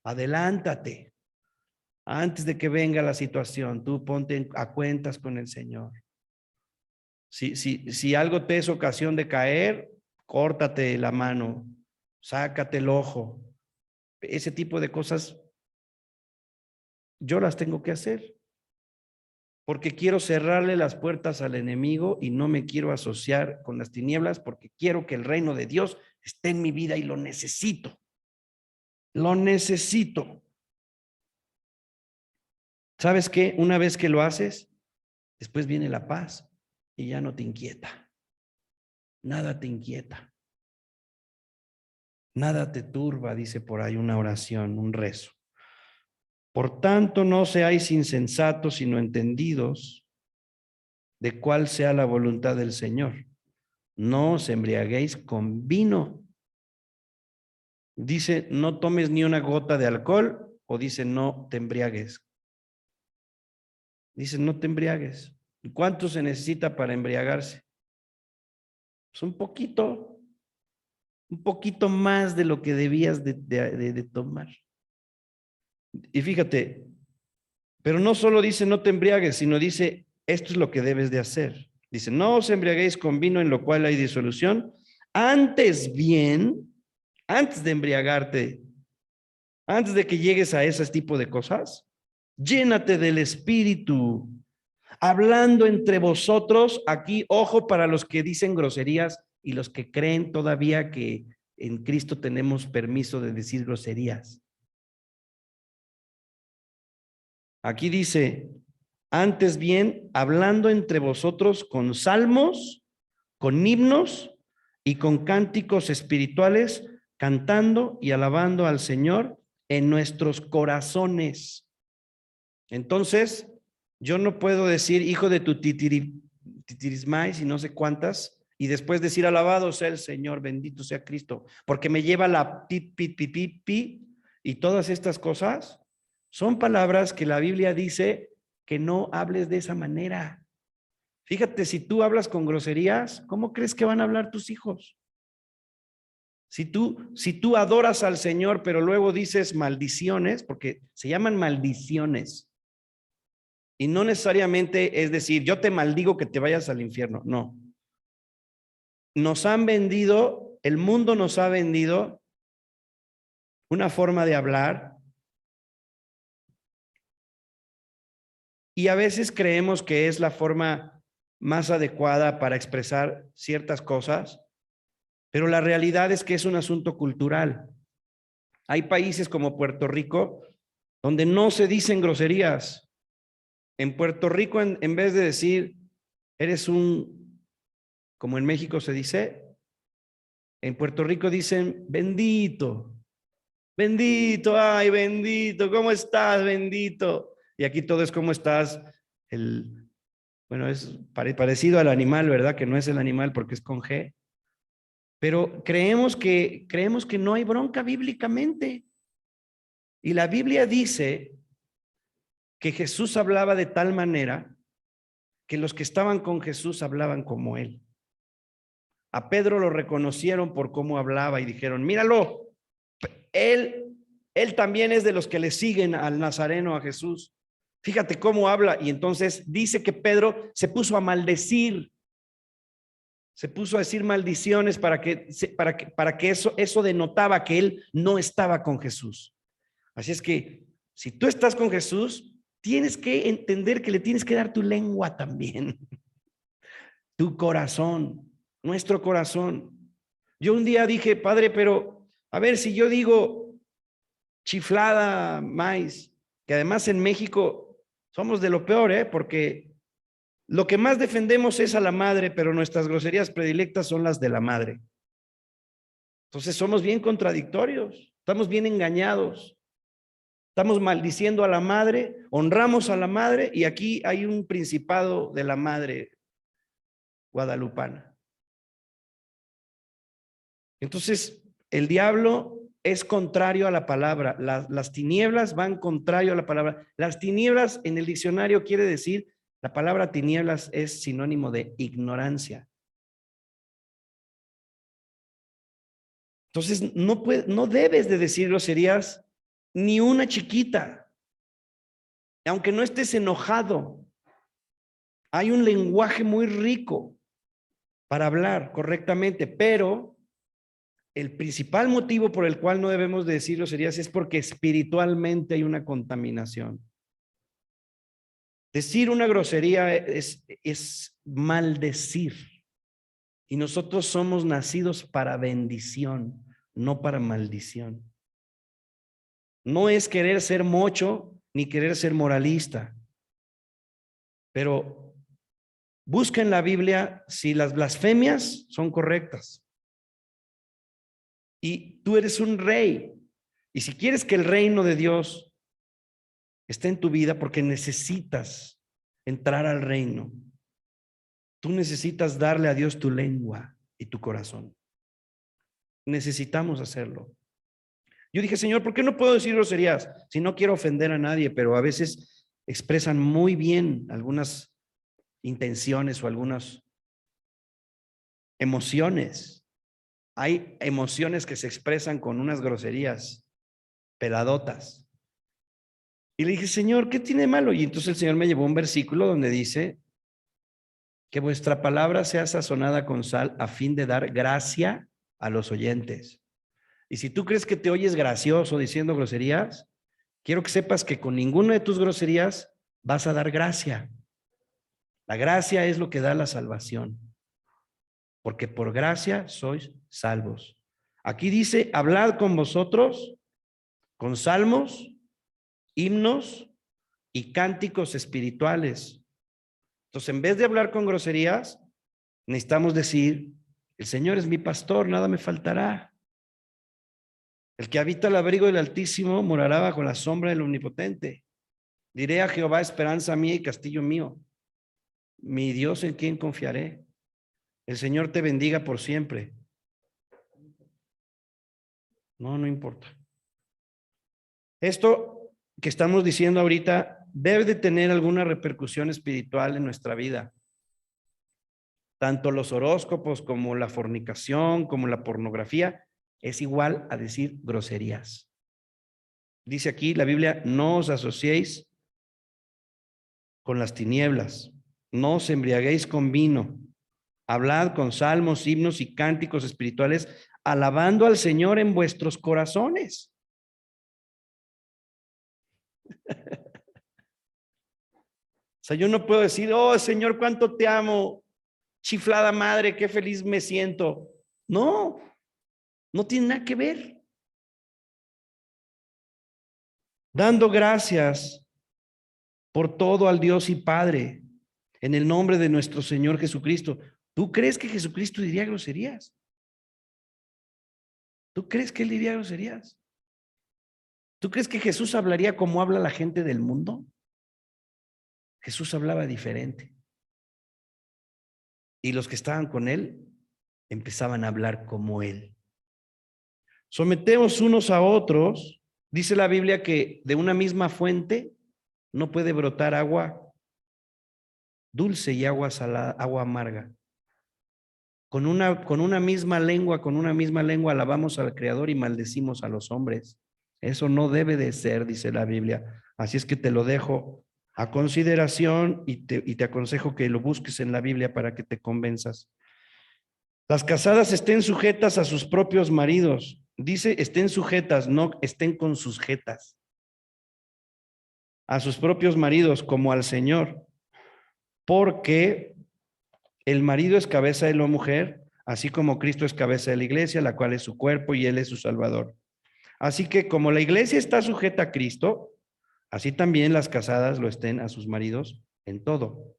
Adelántate. Antes de que venga la situación, tú ponte a cuentas con el Señor. Si algo te es ocasión de caer, córtate la mano, sácate el ojo. Ese tipo de cosas yo las tengo que hacer porque quiero cerrarle las puertas al enemigo y no me quiero asociar con las tinieblas porque quiero que el reino de Dios esté en mi vida y lo necesito. Lo necesito. ¿Sabes qué? Una vez que lo haces, después viene la paz y ya no te inquieta. Nada te inquieta. Nada te turba, dice por ahí una oración, un rezo. Por tanto, no seáis insensatos, sino entendidos de cuál sea la voluntad del Señor. No os embriaguéis con vino. Dice, no tomes ni una gota de alcohol, o dice, no te embriagues. Dice, no te embriagues. ¿Y cuánto se necesita para embriagarse? Pues un poquito más de lo que debías de tomar. Y fíjate, pero no solo dice no te embriagues, sino dice esto es lo que debes de hacer. Dice, no os embriaguéis con vino en lo cual hay disolución, antes bien, antes de embriagarte, antes de que llegues a ese tipo de cosas, llénate del Espíritu, hablando entre vosotros, aquí, ojo para los que dicen groserías y los que creen todavía que en Cristo tenemos permiso de decir groserías. Aquí dice, antes bien, hablando entre vosotros con salmos, con himnos y con cánticos espirituales, cantando y alabando al Señor en nuestros corazones. Entonces, yo no puedo decir hijo de tu titirismais y no sé cuántas, y después decir alabado sea el Señor, bendito sea Cristo, porque me lleva la pi, pi, pi, pi, pi, y todas estas cosas son palabras que la Biblia dice que no hables de esa manera. Fíjate, si tú hablas con groserías, ¿cómo crees que van a hablar tus hijos? Si tú adoras al Señor, pero luego dices maldiciones, porque se llaman maldiciones, y no necesariamente es decir, yo te maldigo que te vayas al infierno, no. Nos han vendido, el mundo nos ha vendido una forma de hablar, y a veces creemos que es la forma más adecuada para expresar ciertas cosas, pero la realidad es que es un asunto cultural. Hay países como Puerto Rico donde no se dicen groserías. En Puerto Rico, en vez de decir, eres un, como en México se dice, en Puerto Rico dicen, bendito, bendito, ay, bendito, ¿cómo estás, bendito? Y aquí todo es ¿cómo estás? Bueno, es parecido al animal, ¿verdad? Que no es el animal porque es con G. Pero creemos que no hay bronca bíblicamente. Y la Biblia dice que Jesús hablaba de tal manera que los que estaban con Jesús hablaban como él. A Pedro lo reconocieron por cómo hablaba y dijeron, míralo, él también es de los que le siguen al Nazareno, a Jesús. Fíjate cómo habla. Y entonces dice que Pedro se puso a maldecir. Se puso a decir maldiciones para que eso denotaba que él no estaba con Jesús. Así es que si tú estás con Jesús, tienes que entender que le tienes que dar tu lengua también, tu corazón, nuestro corazón. Yo un día dije, Padre, pero a ver si yo digo chiflada, maíz, que además en México somos de lo peor, porque lo que más defendemos es a la madre, pero nuestras groserías predilectas son las de la madre. Entonces somos bien contradictorios, estamos bien engañados. Estamos maldiciendo a la madre, honramos a la madre y aquí hay un principado de la madre guadalupana. Entonces, el diablo es contrario a la palabra. Las tinieblas van contrario a la palabra. Las tinieblas en el diccionario quiere decir, la palabra tinieblas es sinónimo de ignorancia. Entonces, no debes de decir groserías ni una chiquita. Aunque no estés enojado, hay un lenguaje muy rico para hablar correctamente, pero el principal motivo por el cual no debemos de decir groserías es porque espiritualmente hay una contaminación. Decir una grosería es maldecir. Y nosotros somos nacidos para bendición, no para maldición. No es querer ser mocho ni querer ser moralista, pero busca en la Biblia si las blasfemias son correctas. Y tú eres un rey. Y si quieres que el reino de Dios esté en tu vida, porque necesitas entrar al reino, tú necesitas darle a Dios tu lengua y tu corazón. Necesitamos hacerlo. Yo dije, Señor, ¿por qué no puedo decir groserías? Si no quiero ofender a nadie, pero a veces expresan muy bien algunas intenciones o algunas emociones. Hay emociones que se expresan con unas groserías peladotas. Y le dije, Señor, ¿qué tiene malo? Y entonces el Señor me llevó un versículo donde dice que vuestra palabra sea sazonada con sal a fin de dar gracia a los oyentes. Y si tú crees que te oyes gracioso diciendo groserías, quiero que sepas que con ninguna de tus groserías vas a dar gracia. La gracia es lo que da la salvación. Porque por gracia sois salvos. Aquí dice, hablad con vosotros con salmos, himnos y cánticos espirituales. Entonces, en vez de hablar con groserías, necesitamos decir, el Señor es mi pastor, nada me faltará. El que habita al abrigo del Altísimo morará bajo la sombra del Omnipotente. Diré a Jehová, esperanza mía y castillo mío, mi Dios en quien confiaré. El Señor te bendiga por siempre. No, no importa. Esto que estamos diciendo ahorita debe de tener alguna repercusión espiritual en nuestra vida. Tanto los horóscopos como la fornicación, como la pornografía, es igual a decir groserías. Dice aquí la Biblia, no os asociéis con las tinieblas, no os embriaguéis con vino, hablad con salmos, himnos y cánticos espirituales, alabando al Señor en vuestros corazones. O sea, yo no puedo decir, oh Señor, cuánto te amo, chiflada madre, qué feliz me siento. No, no tiene nada que ver. Dando gracias por todo al Dios y Padre, en el nombre de nuestro Señor Jesucristo. ¿Tú crees que Jesucristo diría groserías? ¿Tú crees que él diría groserías? ¿Tú crees que Jesús hablaría como habla la gente del mundo? Jesús hablaba diferente. Y los que estaban con él empezaban a hablar como él. Sometemos unos a otros. Dice la Biblia que de una misma fuente no puede brotar agua dulce y agua salada, agua amarga. Con una misma lengua alabamos al Creador y maldecimos a los hombres. Eso no debe de ser, dice la Biblia. Así es que te lo dejo a consideración y te aconsejo que lo busques en la Biblia para que te convenzas. Las casadas estén sujetas a sus propios maridos. Dice, estén sujetas, no estén con sus jetas. A sus propios maridos como al Señor. Porque el marido es cabeza de la mujer, así como Cristo es cabeza de la iglesia, la cual es su cuerpo y él es su Salvador. Así que como la iglesia está sujeta a Cristo, así también las casadas lo estén a sus maridos en todo.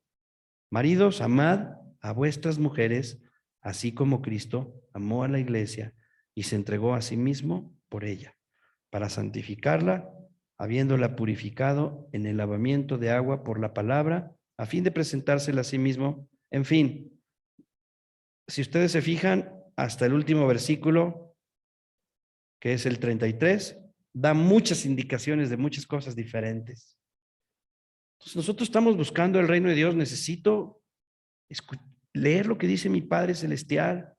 Maridos, amad a vuestras mujeres, así como Cristo amó a la iglesia y se entregó a sí mismo por ella, para santificarla, habiéndola purificado en el lavamiento de agua por la palabra, a fin de presentársela a sí mismo. En fin, si ustedes se fijan, hasta el último versículo, que es el 33, da muchas indicaciones de muchas cosas diferentes. Entonces, nosotros estamos buscando el reino de Dios. Necesito leer lo que dice mi Padre Celestial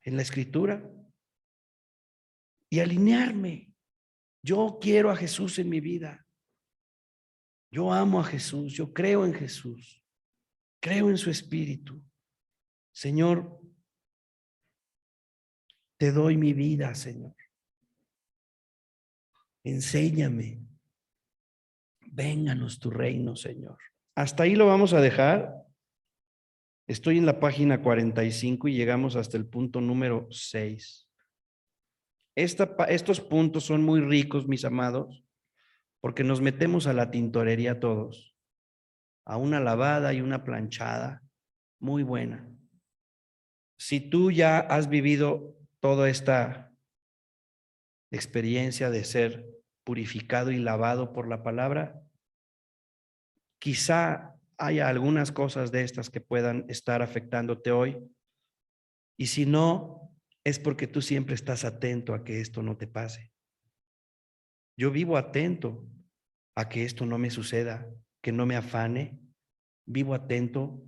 en la Escritura y alinearme. Yo quiero a Jesús en mi vida. Yo amo a Jesús. Yo creo en Jesús. Creo en su Espíritu. Señor, te doy mi vida, Señor. Enséñame. Vénganos tu reino, Señor. Hasta ahí lo vamos a dejar. Estoy en la página 45 y llegamos hasta el punto número 6. Estos puntos son muy ricos, mis amados, porque nos metemos a la tintorería todos, a una lavada y una planchada muy buena. Si tú ya has vivido toda esta experiencia de ser purificado y lavado por la palabra, quizá haya algunas cosas de estas que puedan estar afectándote hoy. Y si no, es porque tú siempre estás atento a que esto no te pase. Yo vivo atento a que esto no me suceda, que no me afane. Vivo atento.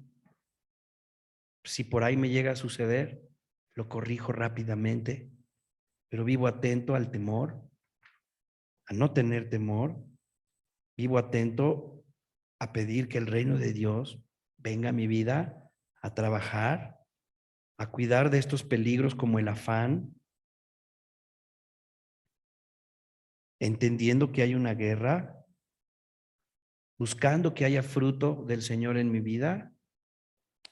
Si por ahí me llega a suceder, lo corrijo rápidamente, pero vivo atento al temor, a no tener temor. Vivo atento a pedir que el reino de Dios venga a mi vida, a trabajar, a cuidar de estos peligros como el afán, entendiendo que hay una guerra, buscando que haya fruto del Señor en mi vida.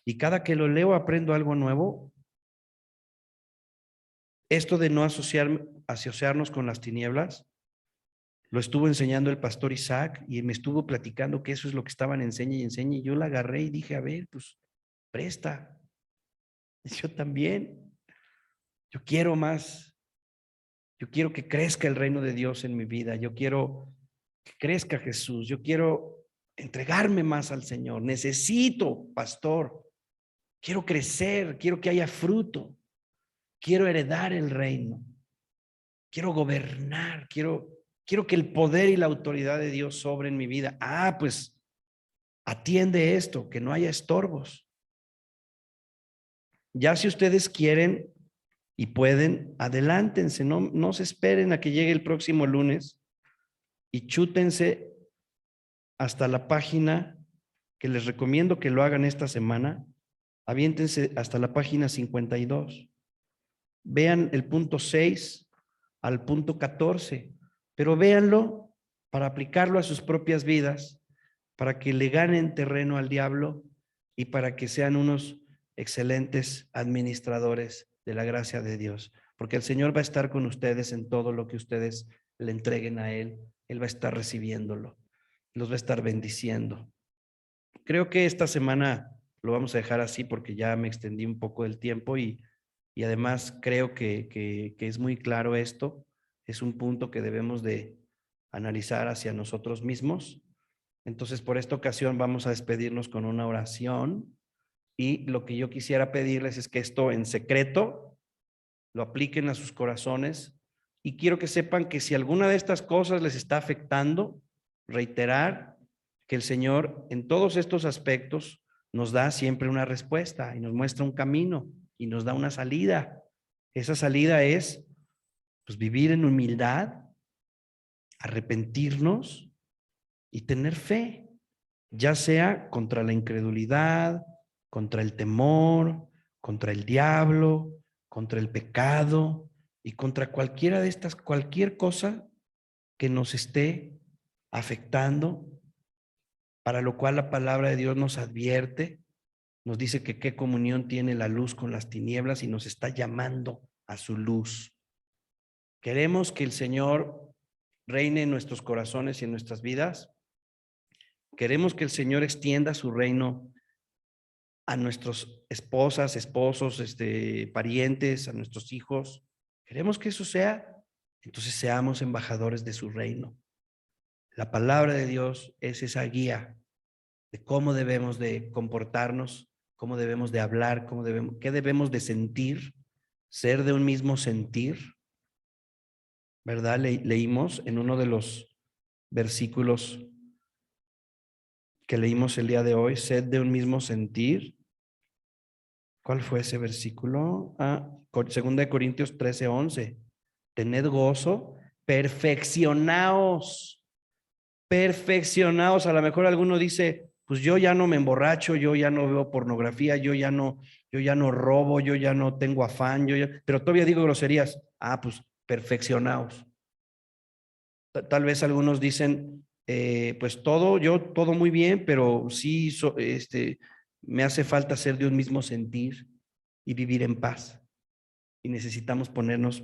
Y cada que lo leo aprendo algo nuevo. Esto de no asociarnos con las tinieblas, lo estuvo enseñando el pastor Isaac y me estuvo platicando que eso es lo que estaban enseña y enseña. Y yo la agarré y dije, a ver, pues presta. Yo también. Yo quiero más Yo quiero que crezca el reino de Dios en mi vida. Yo quiero que crezca Jesús. Yo quiero entregarme más al Señor. Necesito, pastor. Quiero crecer. Quiero que haya fruto. Quiero heredar el reino. Quiero gobernar. Quiero que el poder y la autoridad de Dios sobre en mi vida. Pues atiende esto, que no haya estorbos. Ya si ustedes quieren y pueden, adelántense, no se esperen a que llegue el próximo lunes y chútense hasta la página que les recomiendo que lo hagan esta semana. Aviéntense hasta la página 52. Vean el punto 6 al punto 14, pero véanlo para aplicarlo a sus propias vidas, para que le ganen terreno al diablo y para que sean unos excelentes administradores de la gracia de Dios, porque el Señor va a estar con ustedes en todo lo que ustedes le entreguen a Él. Él va a estar recibiéndolo, los va a estar bendiciendo. Creo que esta semana lo vamos a dejar así porque ya me extendí un poco del tiempo y además creo que es muy claro esto. Es un punto que debemos de analizar hacia nosotros mismos. Entonces, por esta ocasión vamos a despedirnos con una oración y lo que yo quisiera pedirles es que esto en secreto lo apliquen a sus corazones y quiero que sepan que si alguna de estas cosas les está afectando, reiterar que el Señor en todos estos aspectos nos da siempre una respuesta y nos muestra un camino y nos da una salida. Esa salida es pues vivir en humildad, arrepentirnos y tener fe, ya sea contra la incredulidad, contra el temor, contra el diablo, contra el pecado y contra cualquiera de estas, cualquier cosa que nos esté afectando, para lo cual la palabra de Dios nos advierte, nos dice que qué comunión tiene la luz con las tinieblas y nos está llamando a su luz. Queremos que el Señor reine en nuestros corazones y en nuestras vidas. Queremos que el Señor extienda su reino a nuestras esposas, esposos, parientes, a nuestros hijos. Queremos que eso sea, entonces seamos embajadores de su reino. La palabra de Dios es esa guía de cómo debemos de comportarnos, cómo debemos de hablar, qué debemos de sentir, ser de un mismo sentir, ¿verdad? Leímos en uno de los versículos que leímos el día de hoy, sed de un mismo sentir. ¿Cuál fue ese versículo? 2 Corintios 13:11. Tened gozo, perfeccionaos. A lo mejor alguno dice, pues yo ya no me emborracho, yo ya no veo pornografía, yo ya no robo, yo ya no tengo afán, pero todavía digo groserías. Pues perfeccionaos. Tal vez algunos dicen, pues todo muy bien, pero sí, me hace falta ser de un mismo sentir y vivir en paz. Y necesitamos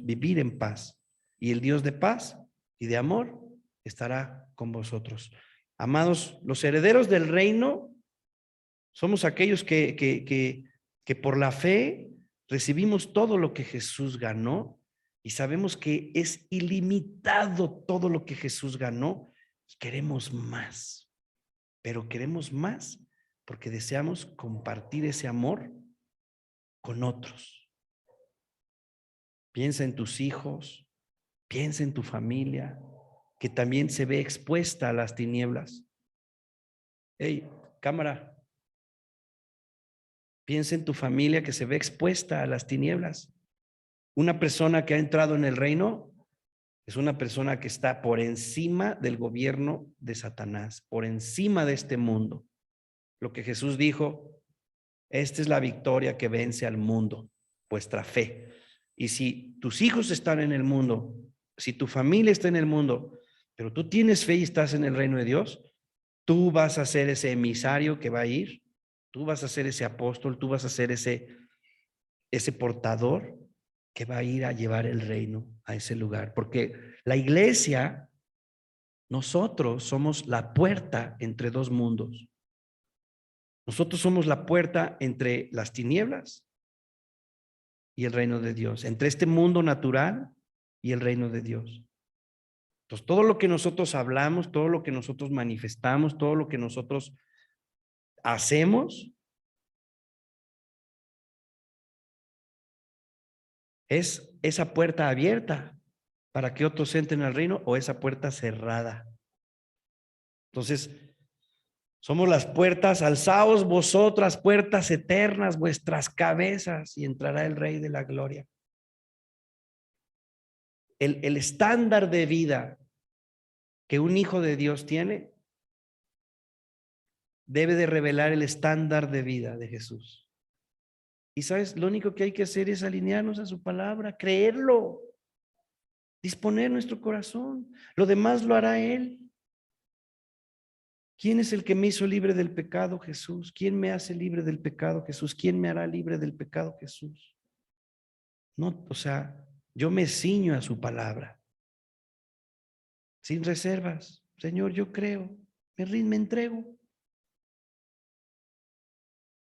vivir en paz. Y el Dios de paz y de amor estará con vosotros. Amados, los herederos del reino somos aquellos que por la fe recibimos todo lo que Jesús ganó y sabemos que es ilimitado todo lo que Jesús ganó y queremos más, pero queremos más porque deseamos compartir ese amor con otros. Piensa en tus hijos, piensa en tu familia, que también se ve expuesta a las tinieblas. Hey, cámara, piensa en tu familia que se ve expuesta a las tinieblas. Una persona que ha entrado en el reino es una persona que está por encima del gobierno de Satanás, por encima de este mundo. Lo que Jesús dijo, esta es la victoria que vence al mundo, vuestra fe. Y si tus hijos están en el mundo, si tu familia está en el mundo, pero tú tienes fe y estás en el reino de Dios, tú vas a ser ese emisario que va a ir, tú vas a ser ese apóstol, tú vas a ser ese portador que va a ir a llevar el reino a ese lugar. Porque la iglesia, nosotros somos la puerta entre dos mundos. Nosotros somos la puerta entre las tinieblas y el reino de Dios, entre este mundo natural y el reino de Dios. Entonces, todo lo que nosotros hablamos, todo lo que nosotros manifestamos, todo lo que nosotros hacemos, es esa puerta abierta para que otros entren al reino o esa puerta cerrada. Entonces, somos las puertas, alzaos vosotras puertas eternas, vuestras cabezas, y entrará el Rey de la Gloria. El estándar de vida que un hijo de Dios tiene debe de revelar el estándar de vida de Jesús. Y sabes, lo único que hay que hacer es alinearnos a su palabra, creerlo, disponer nuestro corazón. Lo demás lo hará Él. ¿Quién es el que me hizo libre del pecado? Jesús. ¿Quién me hace libre del pecado? Jesús. ¿Quién me hará libre del pecado? Jesús. No, o sea, yo me ciño a su palabra, sin reservas. Señor, yo creo, me entrego.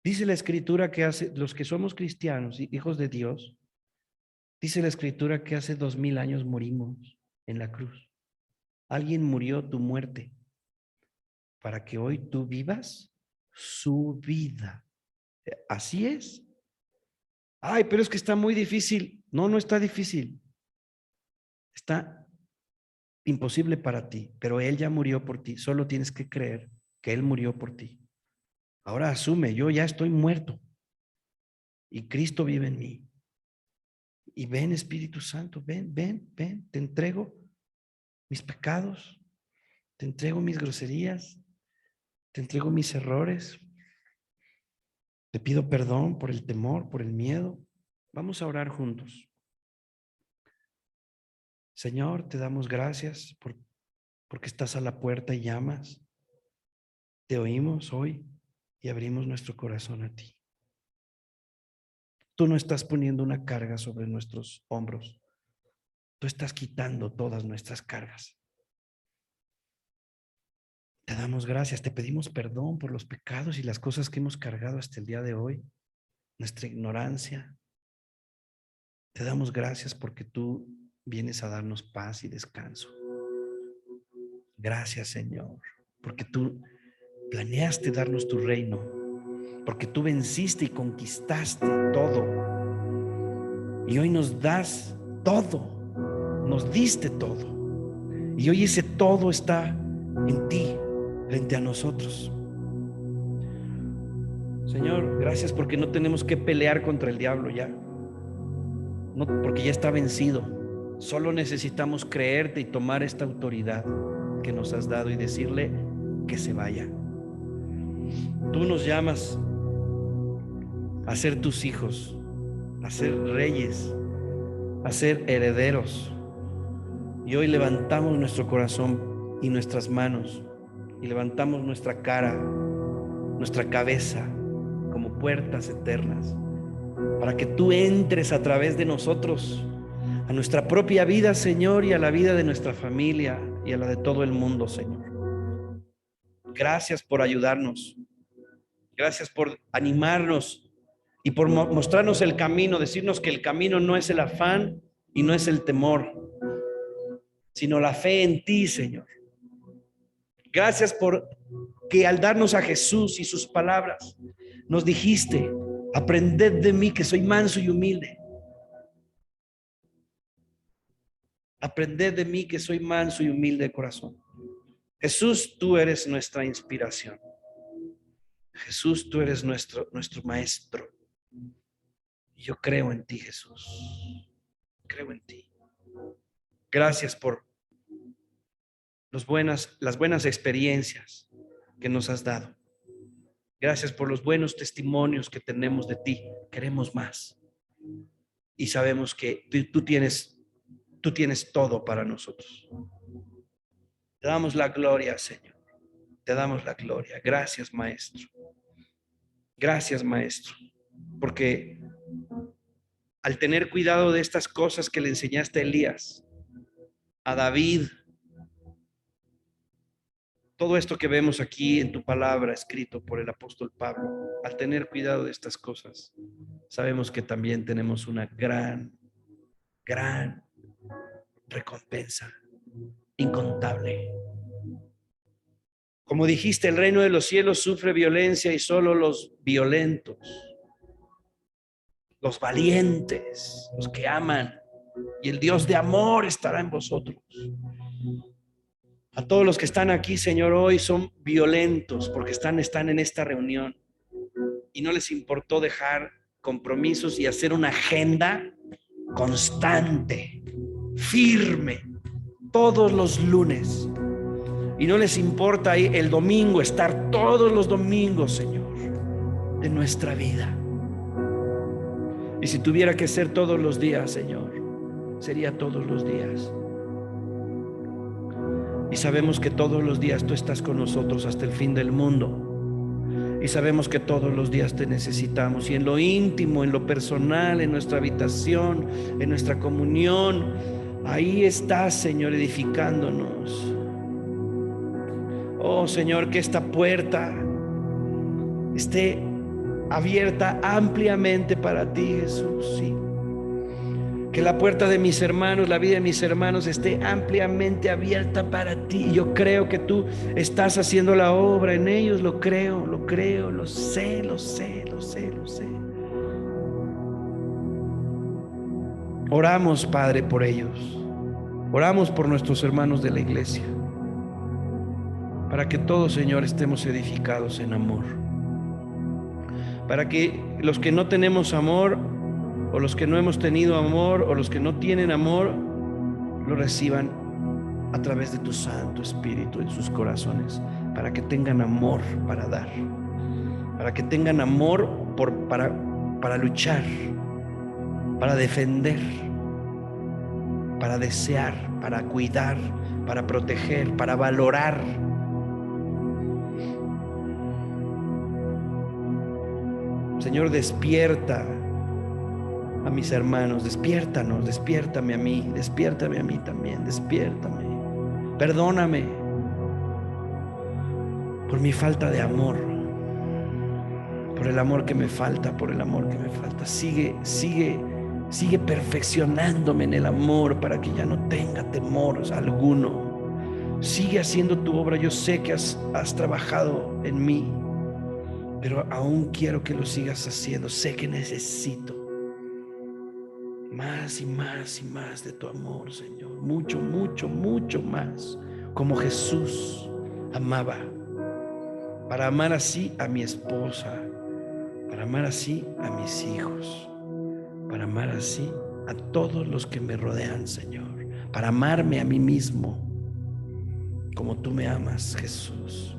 Dice la Escritura que hace, los que somos cristianos, hijos de Dios, dice la Escritura que hace 2000 años morimos en la cruz. Alguien murió tu muerte para que hoy tú vivas su vida. Así es. Ay, pero es que está muy difícil. No, no está difícil. Está imposible para ti, pero Él ya murió por ti. Solo tienes que creer que Él murió por ti. Ahora asume, yo ya estoy muerto y Cristo vive en mí. Y ven, Espíritu Santo, ven, te entrego mis pecados, te entrego mis groserías, te entrego mis errores. Te pido perdón por el temor, por el miedo. Vamos a orar juntos. Señor, te damos gracias porque estás a la puerta y llamas. Te oímos hoy y abrimos nuestro corazón a ti. Tú no estás poniendo una carga sobre nuestros hombros. Tú estás quitando todas nuestras cargas. Te damos gracias, te pedimos perdón por los pecados y las cosas que hemos cargado hasta el día de hoy, nuestra ignorancia. Te damos gracias porque tú vienes a darnos paz y descanso. Gracias, Señor, porque tú planeaste darnos tu reino, porque tú venciste y conquistaste todo. Y hoy nos das todo, nos diste todo. Y hoy ese todo está en ti, frente a nosotros. Señor, gracias porque no tenemos que pelear contra el diablo ya. No, porque ya está vencido. Solo necesitamos creerte y tomar esta autoridad que nos has dado y decirle que se vaya. Tú nos llamas a ser tus hijos, a ser reyes, a ser herederos. Y hoy levantamos nuestro corazón y nuestras manos y levantamos nuestra cara, nuestra cabeza como puertas eternas para que tú entres a través de nosotros a nuestra propia vida, Señor, y a la vida de nuestra familia y a la de todo el mundo, Señor. Gracias por ayudarnos. Gracias por animarnos y por mostrarnos el camino, decirnos que el camino no es el afán y no es el temor, sino la fe en ti, Señor. Gracias por que al darnos a Jesús y sus palabras, nos dijiste, aprended de mí que soy manso y humilde. Aprended de mí que soy manso y humilde de corazón. Jesús, tú eres nuestra inspiración. Jesús, tú eres nuestro maestro. Y yo creo en ti, Jesús. Creo en ti. Gracias por las buenas experiencias que nos has dado. Gracias por los buenos testimonios que tenemos de ti. Queremos más. Y sabemos que tú tienes todo para nosotros. Te damos la gloria, Señor. Te damos la gloria. Gracias, Maestro. Gracias, Maestro. Porque al tener cuidado de estas cosas que le enseñaste a Elías, a David, todo esto que vemos aquí en tu palabra escrito por el apóstol Pablo, al tener cuidado de estas cosas, sabemos que también tenemos una gran recompensa incontable. Como dijiste, el reino de los cielos sufre violencia y solo los violentos, los valientes, los que aman, y el Dios de amor estará en vosotros. A todos los que están aquí, Señor, hoy son violentos porque están en esta reunión y no les importó dejar compromisos y hacer una agenda constante, firme, todos los lunes. Y no les importa ahí el domingo, estar todos los domingos, Señor, de nuestra vida. Y si tuviera que ser todos los días, Señor, sería todos los días. Y sabemos que todos los días tú estás con nosotros hasta el fin del mundo. Y sabemos que todos los días te necesitamos. Y en lo íntimo, en lo personal, en nuestra habitación, en nuestra comunión, ahí estás, Señor, edificándonos. Oh, Señor, que esta puerta esté abierta ampliamente para ti, Jesús. Sí. Que la puerta de mis hermanos, la vida de mis hermanos esté ampliamente abierta para ti. Yo creo que tú estás haciendo la obra en ellos. Lo creo, lo sé. Oramos, Padre, por ellos. Oramos por nuestros hermanos de la iglesia. Para que todos, Señor, estemos edificados en amor. Para que los que no tenemos amor, o los que no hemos tenido amor, o los que no tienen amor, lo reciban a través de tu Santo Espíritu en sus corazones, para que tengan amor para dar, para que tengan amor para luchar, para defender, para desear, para cuidar, para proteger, para valorar. Señor, despierta a mis hermanos, despiértanos, despiértame a mí también, despiértame. Perdóname por mi falta de amor, por el amor que me falta, Sigue perfeccionándome en el amor para que ya no tenga temor alguno. Sigue haciendo tu obra. Yo sé que has trabajado en mí, pero aún quiero que lo sigas haciendo. Sé que necesito más y más de tu amor, Señor. Mucho más, como Jesús amaba, para amar así a mi esposa, para amar así a mis hijos, para amar así a todos los que me rodean, Señor, para amarme a mí mismo como tú me amas, Jesús.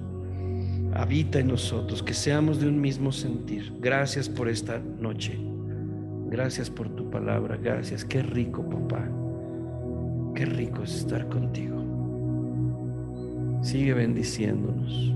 Habita en nosotros, que seamos de un mismo sentir. Gracias por esta noche. Gracias por tu palabra. Gracias. Qué rico, papá. Qué rico es estar contigo. Sigue bendiciéndonos.